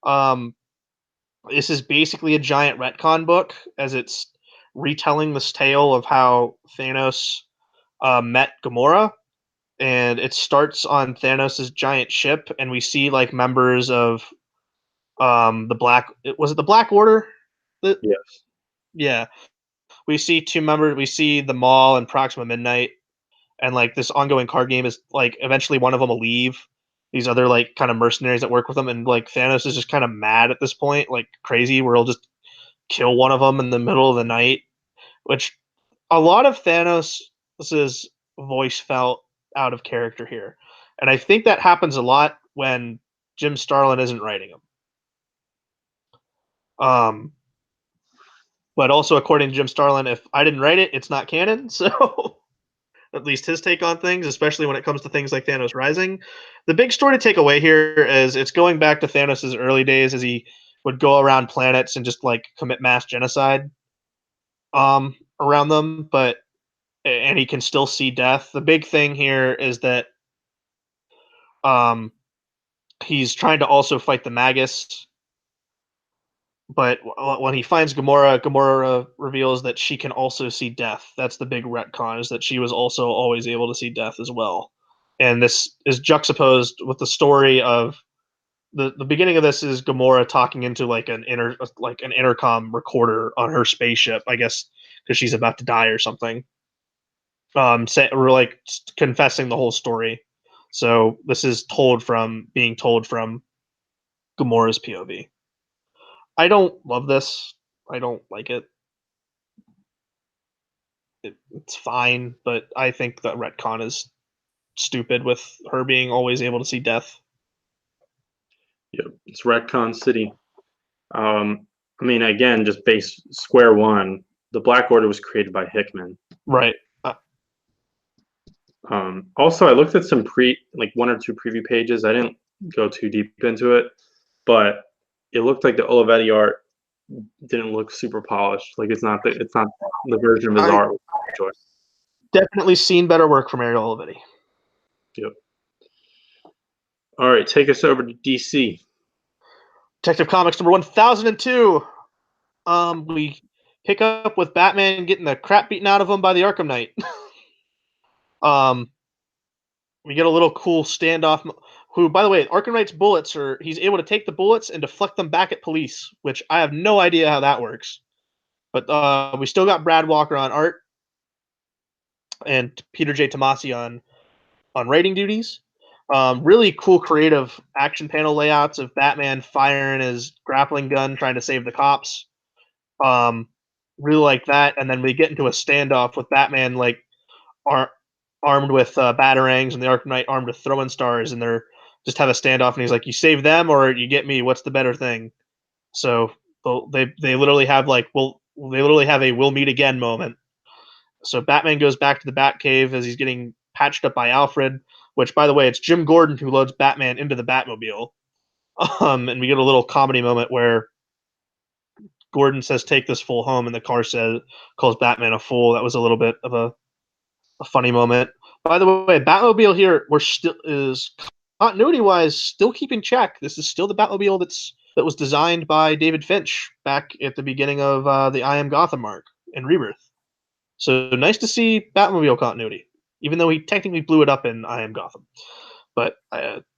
Um, this is basically a giant retcon book as it's retelling this tale of how Thanos met Gamora, and it starts on Thanos' giant ship, and we see like members of the Black. Was it the Black Order? The, Yes. yeah, we see two members. We see the Maul and Proxima Midnight, and like this ongoing card game is like eventually one of them will leave. These other like kind of mercenaries that work with them, and like Thanos is just kind of mad at this point, like crazy, where he'll just kill one of them in the middle of the night. Which a lot of Thanos's voice felt out of character here, and I think that happens a lot when Jim Starlin isn't writing them. Um, but also according to Jim Starlin, if I didn't write it, it's not canon. So at least his take on things, especially when it comes to things like Thanos Rising. The big story to take away here is it's going back to Thanos' early days as he would go around planets and just like commit mass genocide around them, but and he can still see death. The big thing here is that um he's trying to also fight the Magus, but when he finds Gamora, Gamora reveals that she can also see death. That's the big retcon, is that she was also always able to see death as well. And this is juxtaposed with the story of the beginning of this is Gamora talking into like an intercom recorder on her spaceship, I guess, because she's about to die or something. We're like confessing the whole story. So this is being told from Gamora's POV. I don't love this. I don't like it. It's fine, but I think that retcon is stupid with her being always able to see death. Yep. It's Retcon City. I mean, again, just base square one. The Black Order was created by Hickman. Right. Also, I looked at some like one or two preview pages. I didn't go too deep into it, but it looked like the Olivetti art didn't look super polished. Like it's not the version of his I art. I enjoy. definitely seen better work from Ariel Olivetti. Yep. All right, take us over to DC. Detective Comics #1002. We pick up with Batman getting the crap beaten out of him by the Arkham Knight. um, we get a little cool standoff. Who, by the way, Arkham Knight's bullets he's able to take the bullets and deflect them back at police, which I have no idea how that works. But we still got Brad Walker on art and Peter J. Tomasi on writing duties. Really cool creative action panel layouts of Batman firing his grappling gun trying to save the cops. Um, really like that. And then we get into a standoff with Batman like armed with batarangs and the Arkham Knight armed with throwing stars, and they're just have a standoff, and he's like, "You save them or you get me. What's the better thing?" So they literally have like they literally have a "we'll meet again" moment. So Batman goes back to the Batcave as he's getting patched up by Alfred, which, by the way, it's Jim Gordon who loads Batman into the Batmobile. And we get a little comedy moment where Gordon says, "Take this fool home," and the car calls Batman a fool. That was a little bit of a funny moment. By the way, Batmobile here we're still is continuity wise still keeping check. This is still the Batmobile that was designed by David Finch back at the beginning of the I Am Gotham arc in Rebirth. So nice to see Batmobile continuity, even though he technically blew it up in I Am Gotham. But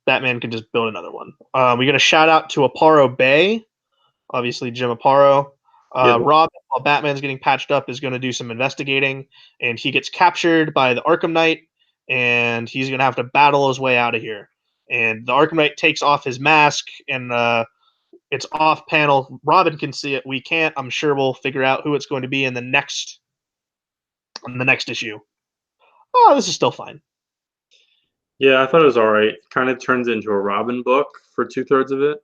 Batman can just build another one. We get a shout out to Aparo Bay, obviously Jim Aparo. Yeah. Robin, while Batman's getting patched up, is going to do some investigating, and he gets captured by the Arkham Knight, and he's going to have to battle his way out of here. And the Arkham Knight takes off his mask, and it's off panel. Robin can see it. We can't. I'm sure we'll figure out who it's going to be in the next issue. Oh, this is still fine. Yeah, I thought it was all right. Kind of turns into a Robin book for 2/3 of it.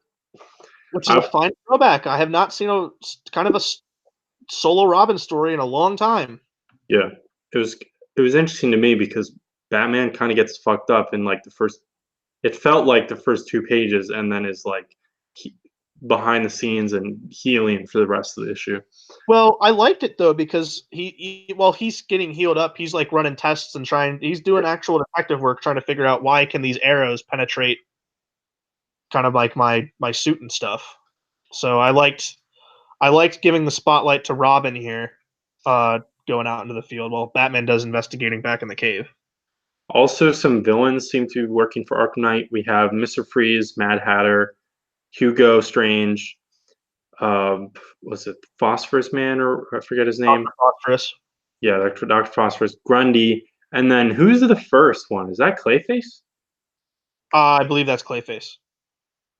Which is a fine throwback. I have not seen a kind of a solo Robin story in a long time. Yeah, it was interesting to me because Batman kind of gets fucked up in like the first. It felt like the first 2 pages, and then is like behind the scenes and healing for the rest of the issue. Well, I liked it though because while he's getting healed up, he's like running tests and he's doing actual detective work, trying to figure out why can these arrows penetrate kind of like my suit and stuff. So I liked giving the spotlight to Robin here, going out into the field while Batman does investigating back in the cave. Also, some villains seem to be working for Arkham Knight. We have Mr. Freeze, Mad Hatter, Hugo Strange. Was it Phosphorus Man, or I forget his name? Dr. Phosphorus. Yeah, Dr. Phosphorus, Grundy. And then who's the first one? Is that Clayface? I believe that's Clayface.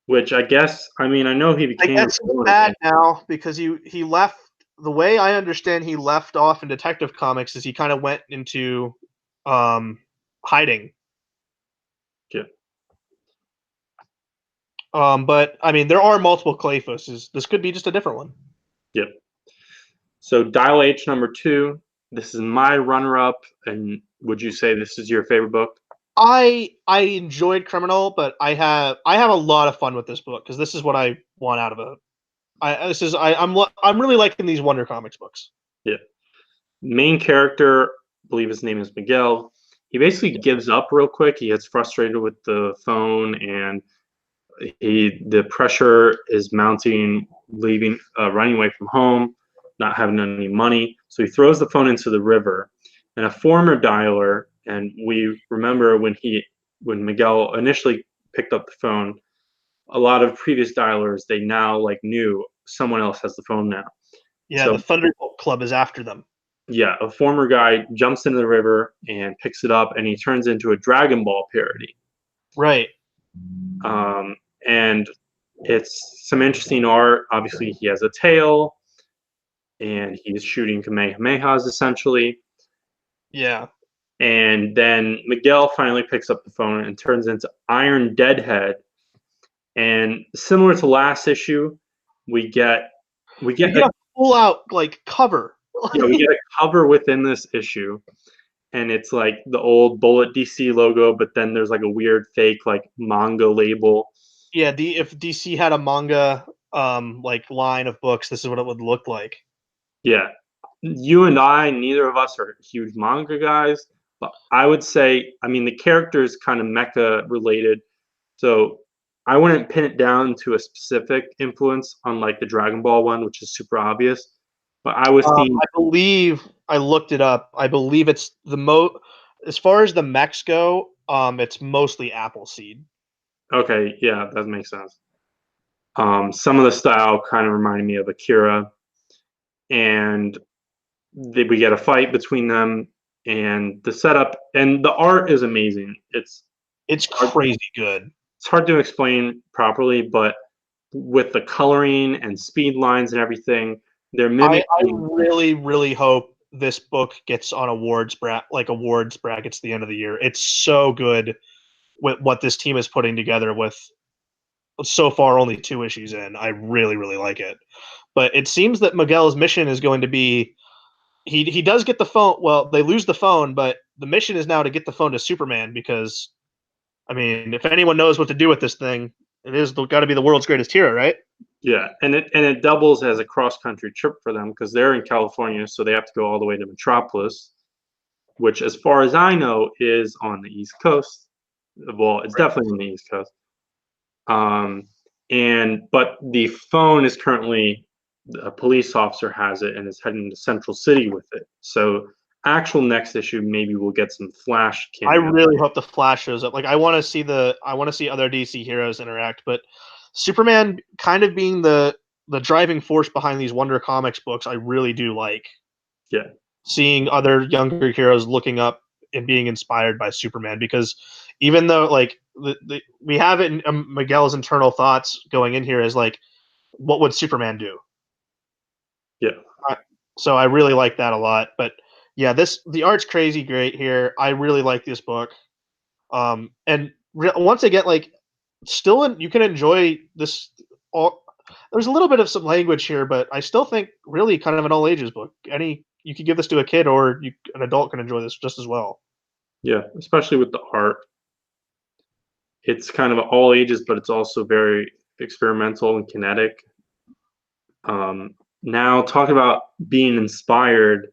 Which I guess, I mean, I know he became. I guess he's bad now because he left. The way I understand he left off in Detective Comics is he kind of went into hiding. Yeah. But I mean, there are multiple Clayfaces. This could be just a different one. Yep. So Dial H #2. This is my runner-up, and would you say this is your favorite book? I enjoyed Criminal, but I have a lot of fun with this book because this is what I want out of it. I'm really liking these Wonder Comics books. Yeah. Main character, I believe his name is Miguel. He basically gives up real quick. He gets frustrated with the phone, and the pressure is mounting, running away from home, not having any money. So he throws the phone into the river. And a former dialer, and we remember when Miguel initially picked up the phone, a lot of previous dialers, they now like knew someone else has the phone now. Yeah, So, the Thunderbolt Club is after them. yeah, a former guy jumps into the river and picks it up, and he turns into a Dragon Ball parody. Right. And it's some interesting art. Obviously, he has a tail, and he's shooting Kamehamehas essentially. Yeah. And then Miguel finally picks up the phone and turns into Iron Deadhead. And similar to last issue, we get a full out like cover. Yeah, we get a cover within this issue, and it's like the old Bullet DC logo, but then there's like a weird fake like manga label. Yeah, if DC had a manga like line of books, this is what it would look like. Yeah, you and I, neither of us are huge manga guys, but I would say, I mean, the character is kind of mecha related, so I wouldn't pin it down to a specific influence on like the Dragon Ball one, which is super obvious. But I was thinking, I believe I looked it up. I believe it's as far as the mechs go, it's mostly Appleseed. okay, yeah, that makes sense. Some of the style kind of reminded me of Akira, and we get a fight between them, and the setup and the art is amazing. It's crazy good. It's hard to explain properly, but with the coloring and speed lines and everything, they're mimicking. I really, really hope this book gets on awards brackets at the end of the year. It's so good. with what this team is putting together with so far only 2 issues in. I really, really like it. But it seems that Miguel's mission is going to be he does get the phone. Well, they lose the phone, but the mission is now to get the phone to Superman because, I mean, if anyone knows what to do with this thing, it is got to be the world's greatest hero, right? Yeah, and it doubles as a cross country trip for them because they're in California, so they have to go all the way to Metropolis, which, as far as I know, is on the East Coast. Well, it's definitely on the East Coast. But the phone is currently, a police officer has it and is heading to Central City with it. So actual next issue, maybe we'll get some Flash I cameo. really hope the Flash shows up. Like, I want to see other DC heroes interact, but Superman kind of being the driving force behind these Wonder Comics books, I really do like. Yeah. Seeing other younger heroes looking up and being inspired by Superman, because even though like we have it in Miguel's internal thoughts going in here is like, what would Superman do? Yeah. So I really like that a lot. But yeah, the art's crazy great here. I really like this book. And once again, like, you can enjoy this. All There's a little bit of some language here, but I still think really kind of an all ages book. You could give this to a kid, or an adult can enjoy this just as well. Yeah, especially with the art. It's kind of all ages, but it's also very experimental and kinetic. Now, talk about being inspired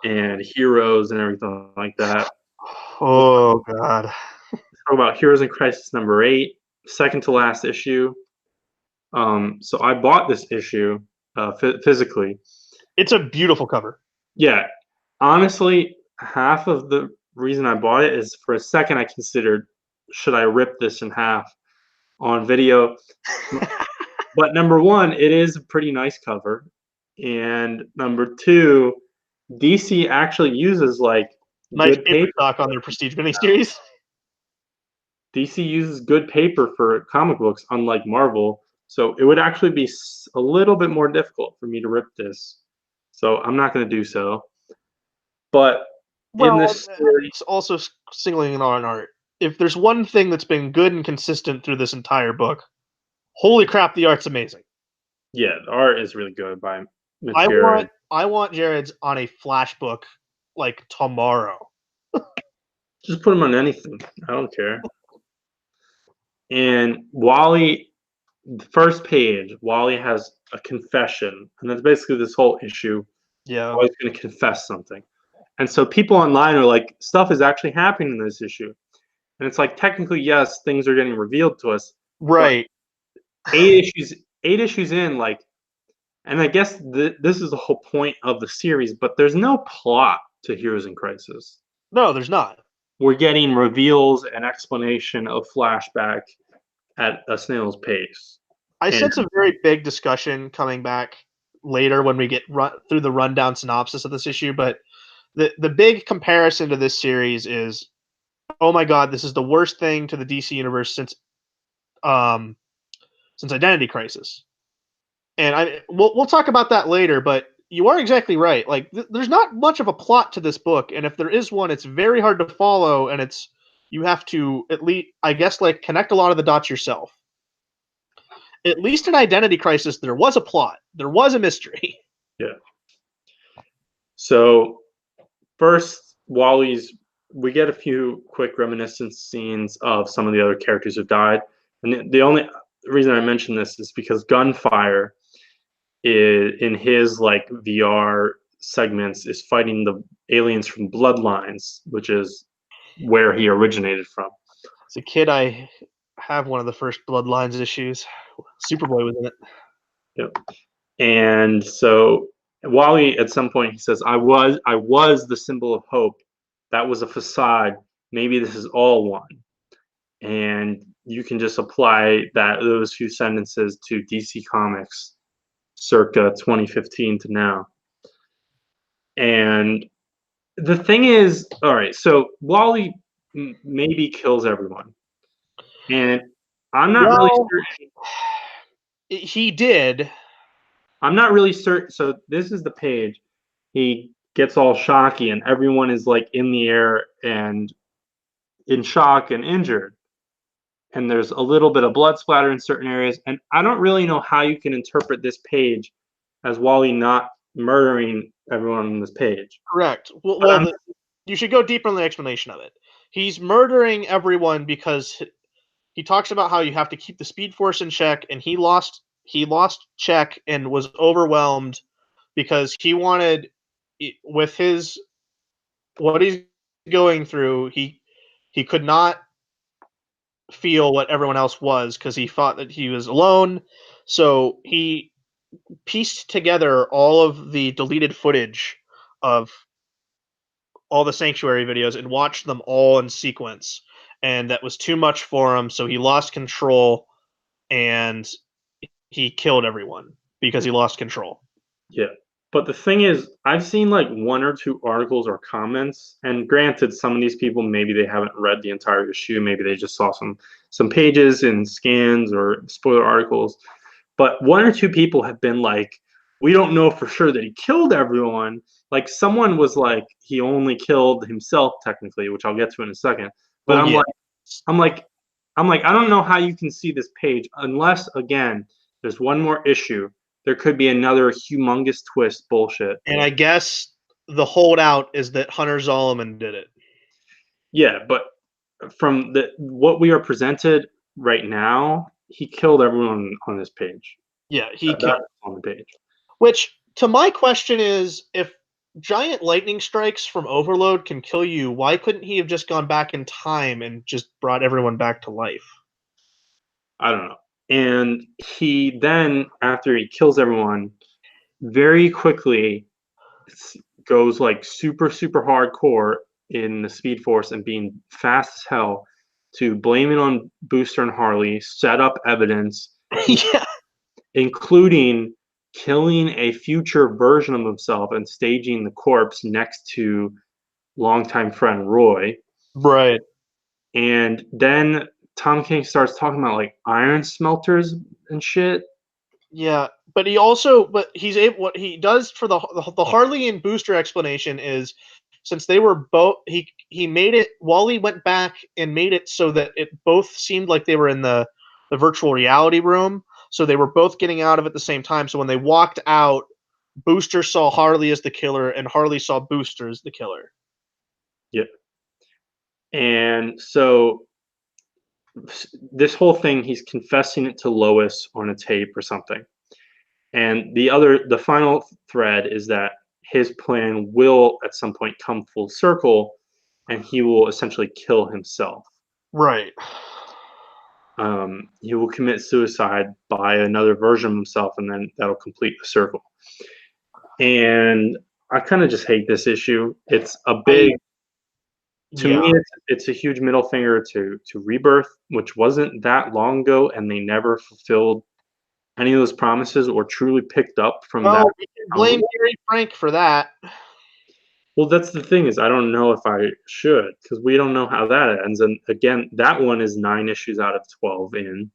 and heroes and everything like that. Oh God. Talk about Heroes in Crisis number 8, second to last issue. So I bought this issue physically. It's a beautiful cover. Yeah, honestly, half of the reason I bought it is for a second I considered, should I rip this in half on video? But number one, it is a pretty nice cover, and number two, DC actually uses like Nice good paper paper. stock on their Prestige miniseries. DC uses good paper for comic books, unlike Marvel. So it would actually be a little bit more difficult for me to rip this. So I'm not going to do so. But in Well, this series, it's also singling it on art. If there's one thing that's been good and consistent through this entire book, holy crap, the art's amazing. yeah, the art is really good by I Matera. want I want Jared's on a Flash book like tomorrow. Just put him on anything. I don't care. And Wally, the first page, Wally has a confession, and that's basically this whole issue. Yeah. Wally's going to confess something. And so people online are like, stuff is actually happening in this issue. And it's like, technically, yes, things are getting revealed to us. Right. But eight issues in, like, and I guess this is the whole point of the series, but there's no plot to Heroes in Crisis. No, there's not. We're getting reveals and explanation of flashback at a snail's pace. I And sense a very big discussion coming back later when we get through the rundown synopsis of this issue, but the big comparison to this series is, oh my god, this is the worst thing to the DC universe since Identity Crisis. And we'll talk about that later, but you are exactly right. Like, there's not much of a plot to this book, and if there is one, it's very hard to follow, and you have to at least, I guess, like, connect a lot of the dots yourself. At least in Identity Crisis, there was a plot, there was a mystery. yeah. So first, we get a few quick reminiscence scenes of some of the other characters who died. And the only reason I mention this is because Gunfire in his like VR segments is fighting the aliens from Bloodlines, which is where he originated from. As a kid, I have one of the first Bloodlines issues. Superboy was in it. Yep. And so Wally at some point he says, I was the symbol of hope. That was a facade. Maybe this is all one. And you can just apply those few sentences to DC Comics circa 2015 to now. And the thing is, all right, so Wally maybe kills everyone. And I'm not really Well, certain. he did. I'm not really certain. So this is the page. He gets all shocky, and everyone is like in the air and in shock and injured. and there's a little bit of blood splatter in certain areas. And I don't really know how you can interpret this page as Wally not murdering everyone on this page. Correct. But You should go deeper in the explanation of it. He's murdering everyone because he talks about how you have to keep the Speed Force in check, and he lost check and was overwhelmed because he wanted, with his what he's going through, he could not feel what everyone else was because he thought that he was alone. So he pieced together all of the deleted footage of all the Sanctuary videos and watched them all in sequence. And that was too much for him, so he lost control and he killed everyone because he lost control. yeah. But the thing is, I've seen like one or two articles or comments, and granted, some of these people maybe they haven't read the entire issue, maybe they just saw some pages and scans or spoiler articles. But one or two people have been like, we don't know for sure that he killed everyone. Like someone was like, he only killed himself technically, which I'll get to in a second. But Well, yeah. I'm like, I don't know how you can see this page unless again, there's one more issue. There could be another humongous twist bullshit. And I guess the holdout is that Hunter Zolomon did it. Yeah, but from the what we are presented right now, he killed everyone on this page. Yeah, he That's killed. on the page. Which, to my question is, if giant lightning strikes from Overload can kill you, why couldn't he have just gone back in time and just brought everyone back to life? I don't know. And he then, after he kills everyone, very quickly goes like super hardcore in the Speed Force and being fast as hell to blame it on Booster and Harley, set up evidence, Yeah. including killing a future version of himself and staging the corpse next to longtime friend Roy. Right. And then Tom King starts talking about like iron smelters and shit. Yeah, but he's able. What he does for the Harley and Booster explanation is, since they were both, he made it. Wally went back and made it so that it both seemed like they were in the virtual reality room, so they were both getting out of it at the same time. So when they walked out, Booster saw Harley as the killer, and Harley saw Booster as the killer. Yep. And so this whole thing, he's confessing it to Lois on a tape or something. And the final thread is that his plan will at some point come full circle and he will essentially kill himself. Right. He will commit suicide by another version of himself, and then that'll complete the circle. And I kind of just hate this issue. It's a big, to Yeah. me, it's a huge middle finger to Rebirth, which wasn't that long ago, and they never fulfilled any of those promises or truly picked up from that. Oh, we can blame Gary Frank for that. Well, that's the thing is I don't know if I should because we don't know how that ends. And again, that one is 9 issues out of 12 in.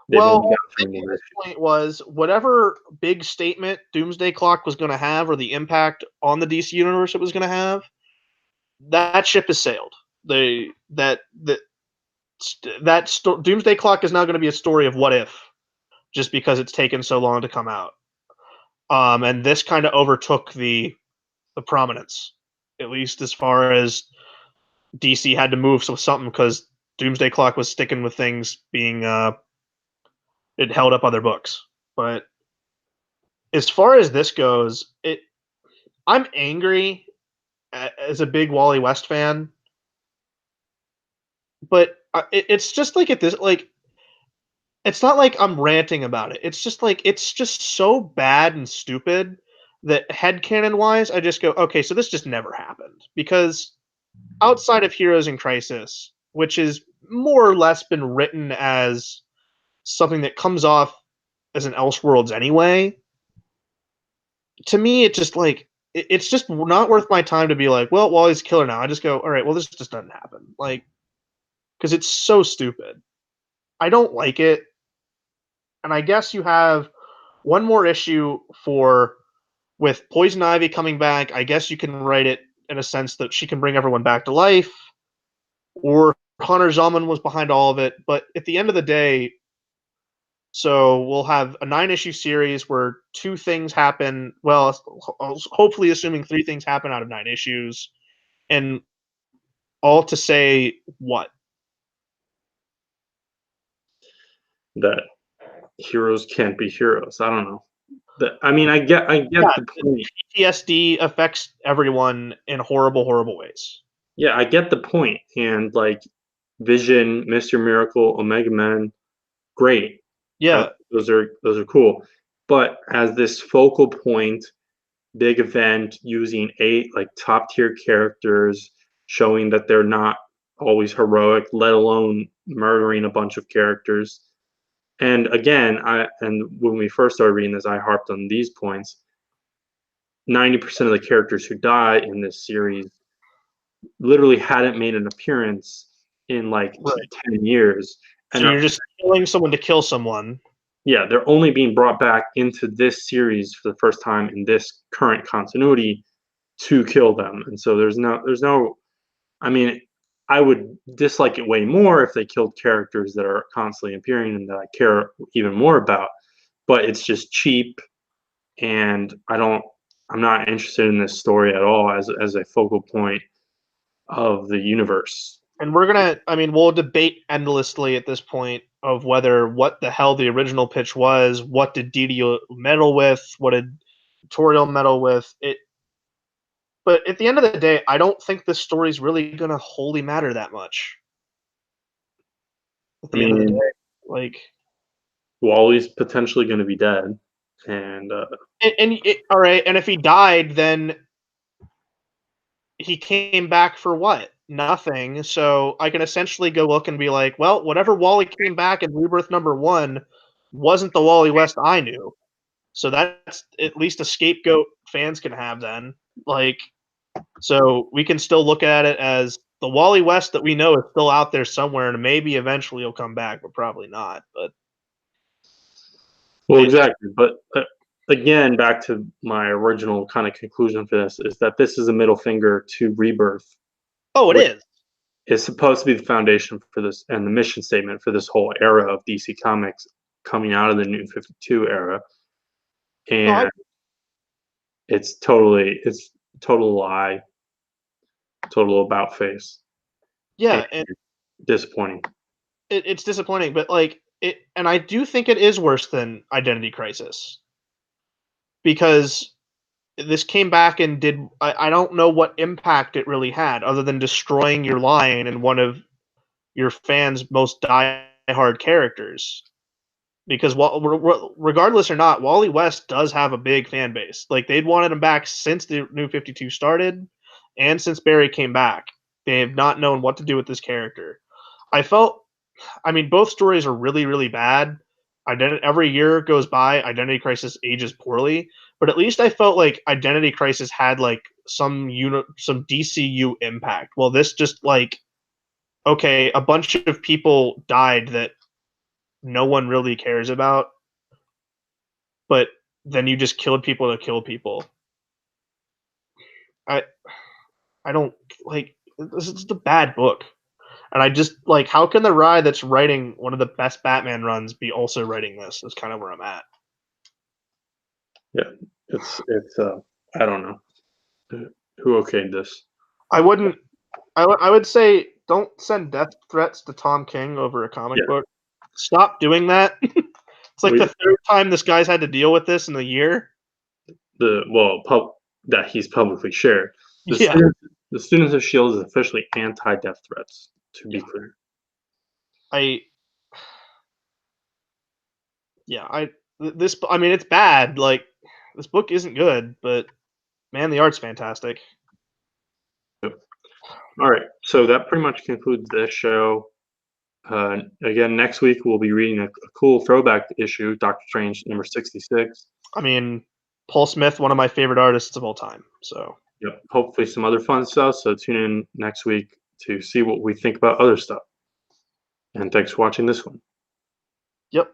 They've Well, only got I 3 think more the issues. point was whatever big statement Doomsday Clock was going to have, or the impact on the DC universe it was going to have, that ship has sailed. Doomsday Clock is now going to be a story of what if, just because it's taken so long to come out. And this kind of overtook the prominence, at least as far as DC had to move with something because Doomsday Clock was sticking with things being it held up other books. But as far as this goes, I'm angry as a big Wally West fan, but it's just like at this like it's not like I'm ranting about it. It's just like it's just so bad and stupid that headcanon wise, I just go, okay, so this just never happened because outside of Heroes in Crisis, which is more or less been written as something that comes off as an Elseworlds anyway, to me, it just like it's just not worth my time to be like, well, Wally's a killer now. I just go, all right, well, this just doesn't happen, like, because it's so stupid. I don't like it, and I guess you have one more issue for with Poison Ivy coming back. I guess you can write it in a sense that she can bring everyone back to life, or Connor Zalman was behind all of it, but at the end of the day, so we'll have a 9-issue series where 2 things happen. Well, hopefully, assuming 3 things happen out of 9 issues, and all to say what? That heroes can't be heroes. I don't know. I mean, I get Yeah, the point. PTSD affects everyone in horrible, horrible ways. Yeah, I get the point. And like Vision, Mr. Miracle, Omega Men, great. Yeah, Those are cool. But as this focal point, big event using 8 like top tier characters, showing that they're not always heroic, let alone murdering a bunch of characters. And again, when we first started reading this, I harped on these points. 90% of the characters who die in this series literally hadn't made an appearance in like right. 10 years. So And you're just killing someone to kill someone. yeah, they're only being brought back into this series for the first time in this current continuity to kill them. And so there's no, I mean, I would dislike it way more if they killed characters that are constantly appearing and that I care even more about. But it's just cheap, and I'm not interested in this story at all as a focal point of the universe. And we'll debate endlessly at this point of whether what the hell the original pitch was, what did DD meddle with, what did Tutorial meddle with. But at the end of the day, I don't think this story's really gonna wholly matter that much. At I the end of the mean, day, like, Wally's potentially going to be dead, and all right, and if he died, then he came back for what? Nothing. So I can essentially go look and be like, well, whatever Wally came back in Rebirth #1 wasn't the Wally West I knew. So that's at least a scapegoat fans can have then. Like, so we can still look at it as the Wally West that we know is still out there somewhere, and maybe eventually he'll come back, but probably not. But well, exactly. But again, back to my original kind of conclusion for this is that this is a middle finger to Rebirth, oh, it which is. is supposed to be the foundation for this and the mission statement for this whole era of DC Comics coming out of the New 52 era. No, And it's total lie, total about face, and yeah, and disappointing. it's disappointing, but and I do think it is worse than Identity Crisis because this came back and I don't know what impact it really had other than destroying your line and one of your fans' most die-hard characters. Because regardless or not, Wally West does have a big fan base. Like they'd wanted him back since the New 52 started, and since Barry came back. They have not known what to do with this character. I mean, both stories are really, really bad. Every year goes by, Identity Crisis ages poorly, but at least I felt like Identity Crisis had like some DCU impact. Well, this just like okay, a bunch of people died that no one really cares about, but then you just killed people to kill people. I I don't like this is a bad book. And I just like how can the Rye that's writing one of the best Batman runs be also writing this? That's kind of where I'm at. Yeah, it's I don't know who okayed this. I wouldn't I would say don't send death threats to Tom King over a comic Yeah, book. Stop doing that. It's like we the third time this guy's had to deal with this in a year. that he's publicly shared. The Yeah. students, the students of Shield is officially anti-death threats. To be Yeah. clear, I yeah, I mean it's bad. Like this book isn't good, but man, the art's fantastic. yep. All right. So that pretty much concludes this show. Again, next week we'll be reading a cool throwback issue, Doctor Strange number 66. I mean, Paul Smith, one of my favorite artists of all time. So Yep. Hopefully some other fun stuff. So tune in next week to see what we think about other stuff. And thanks for watching this one. yep.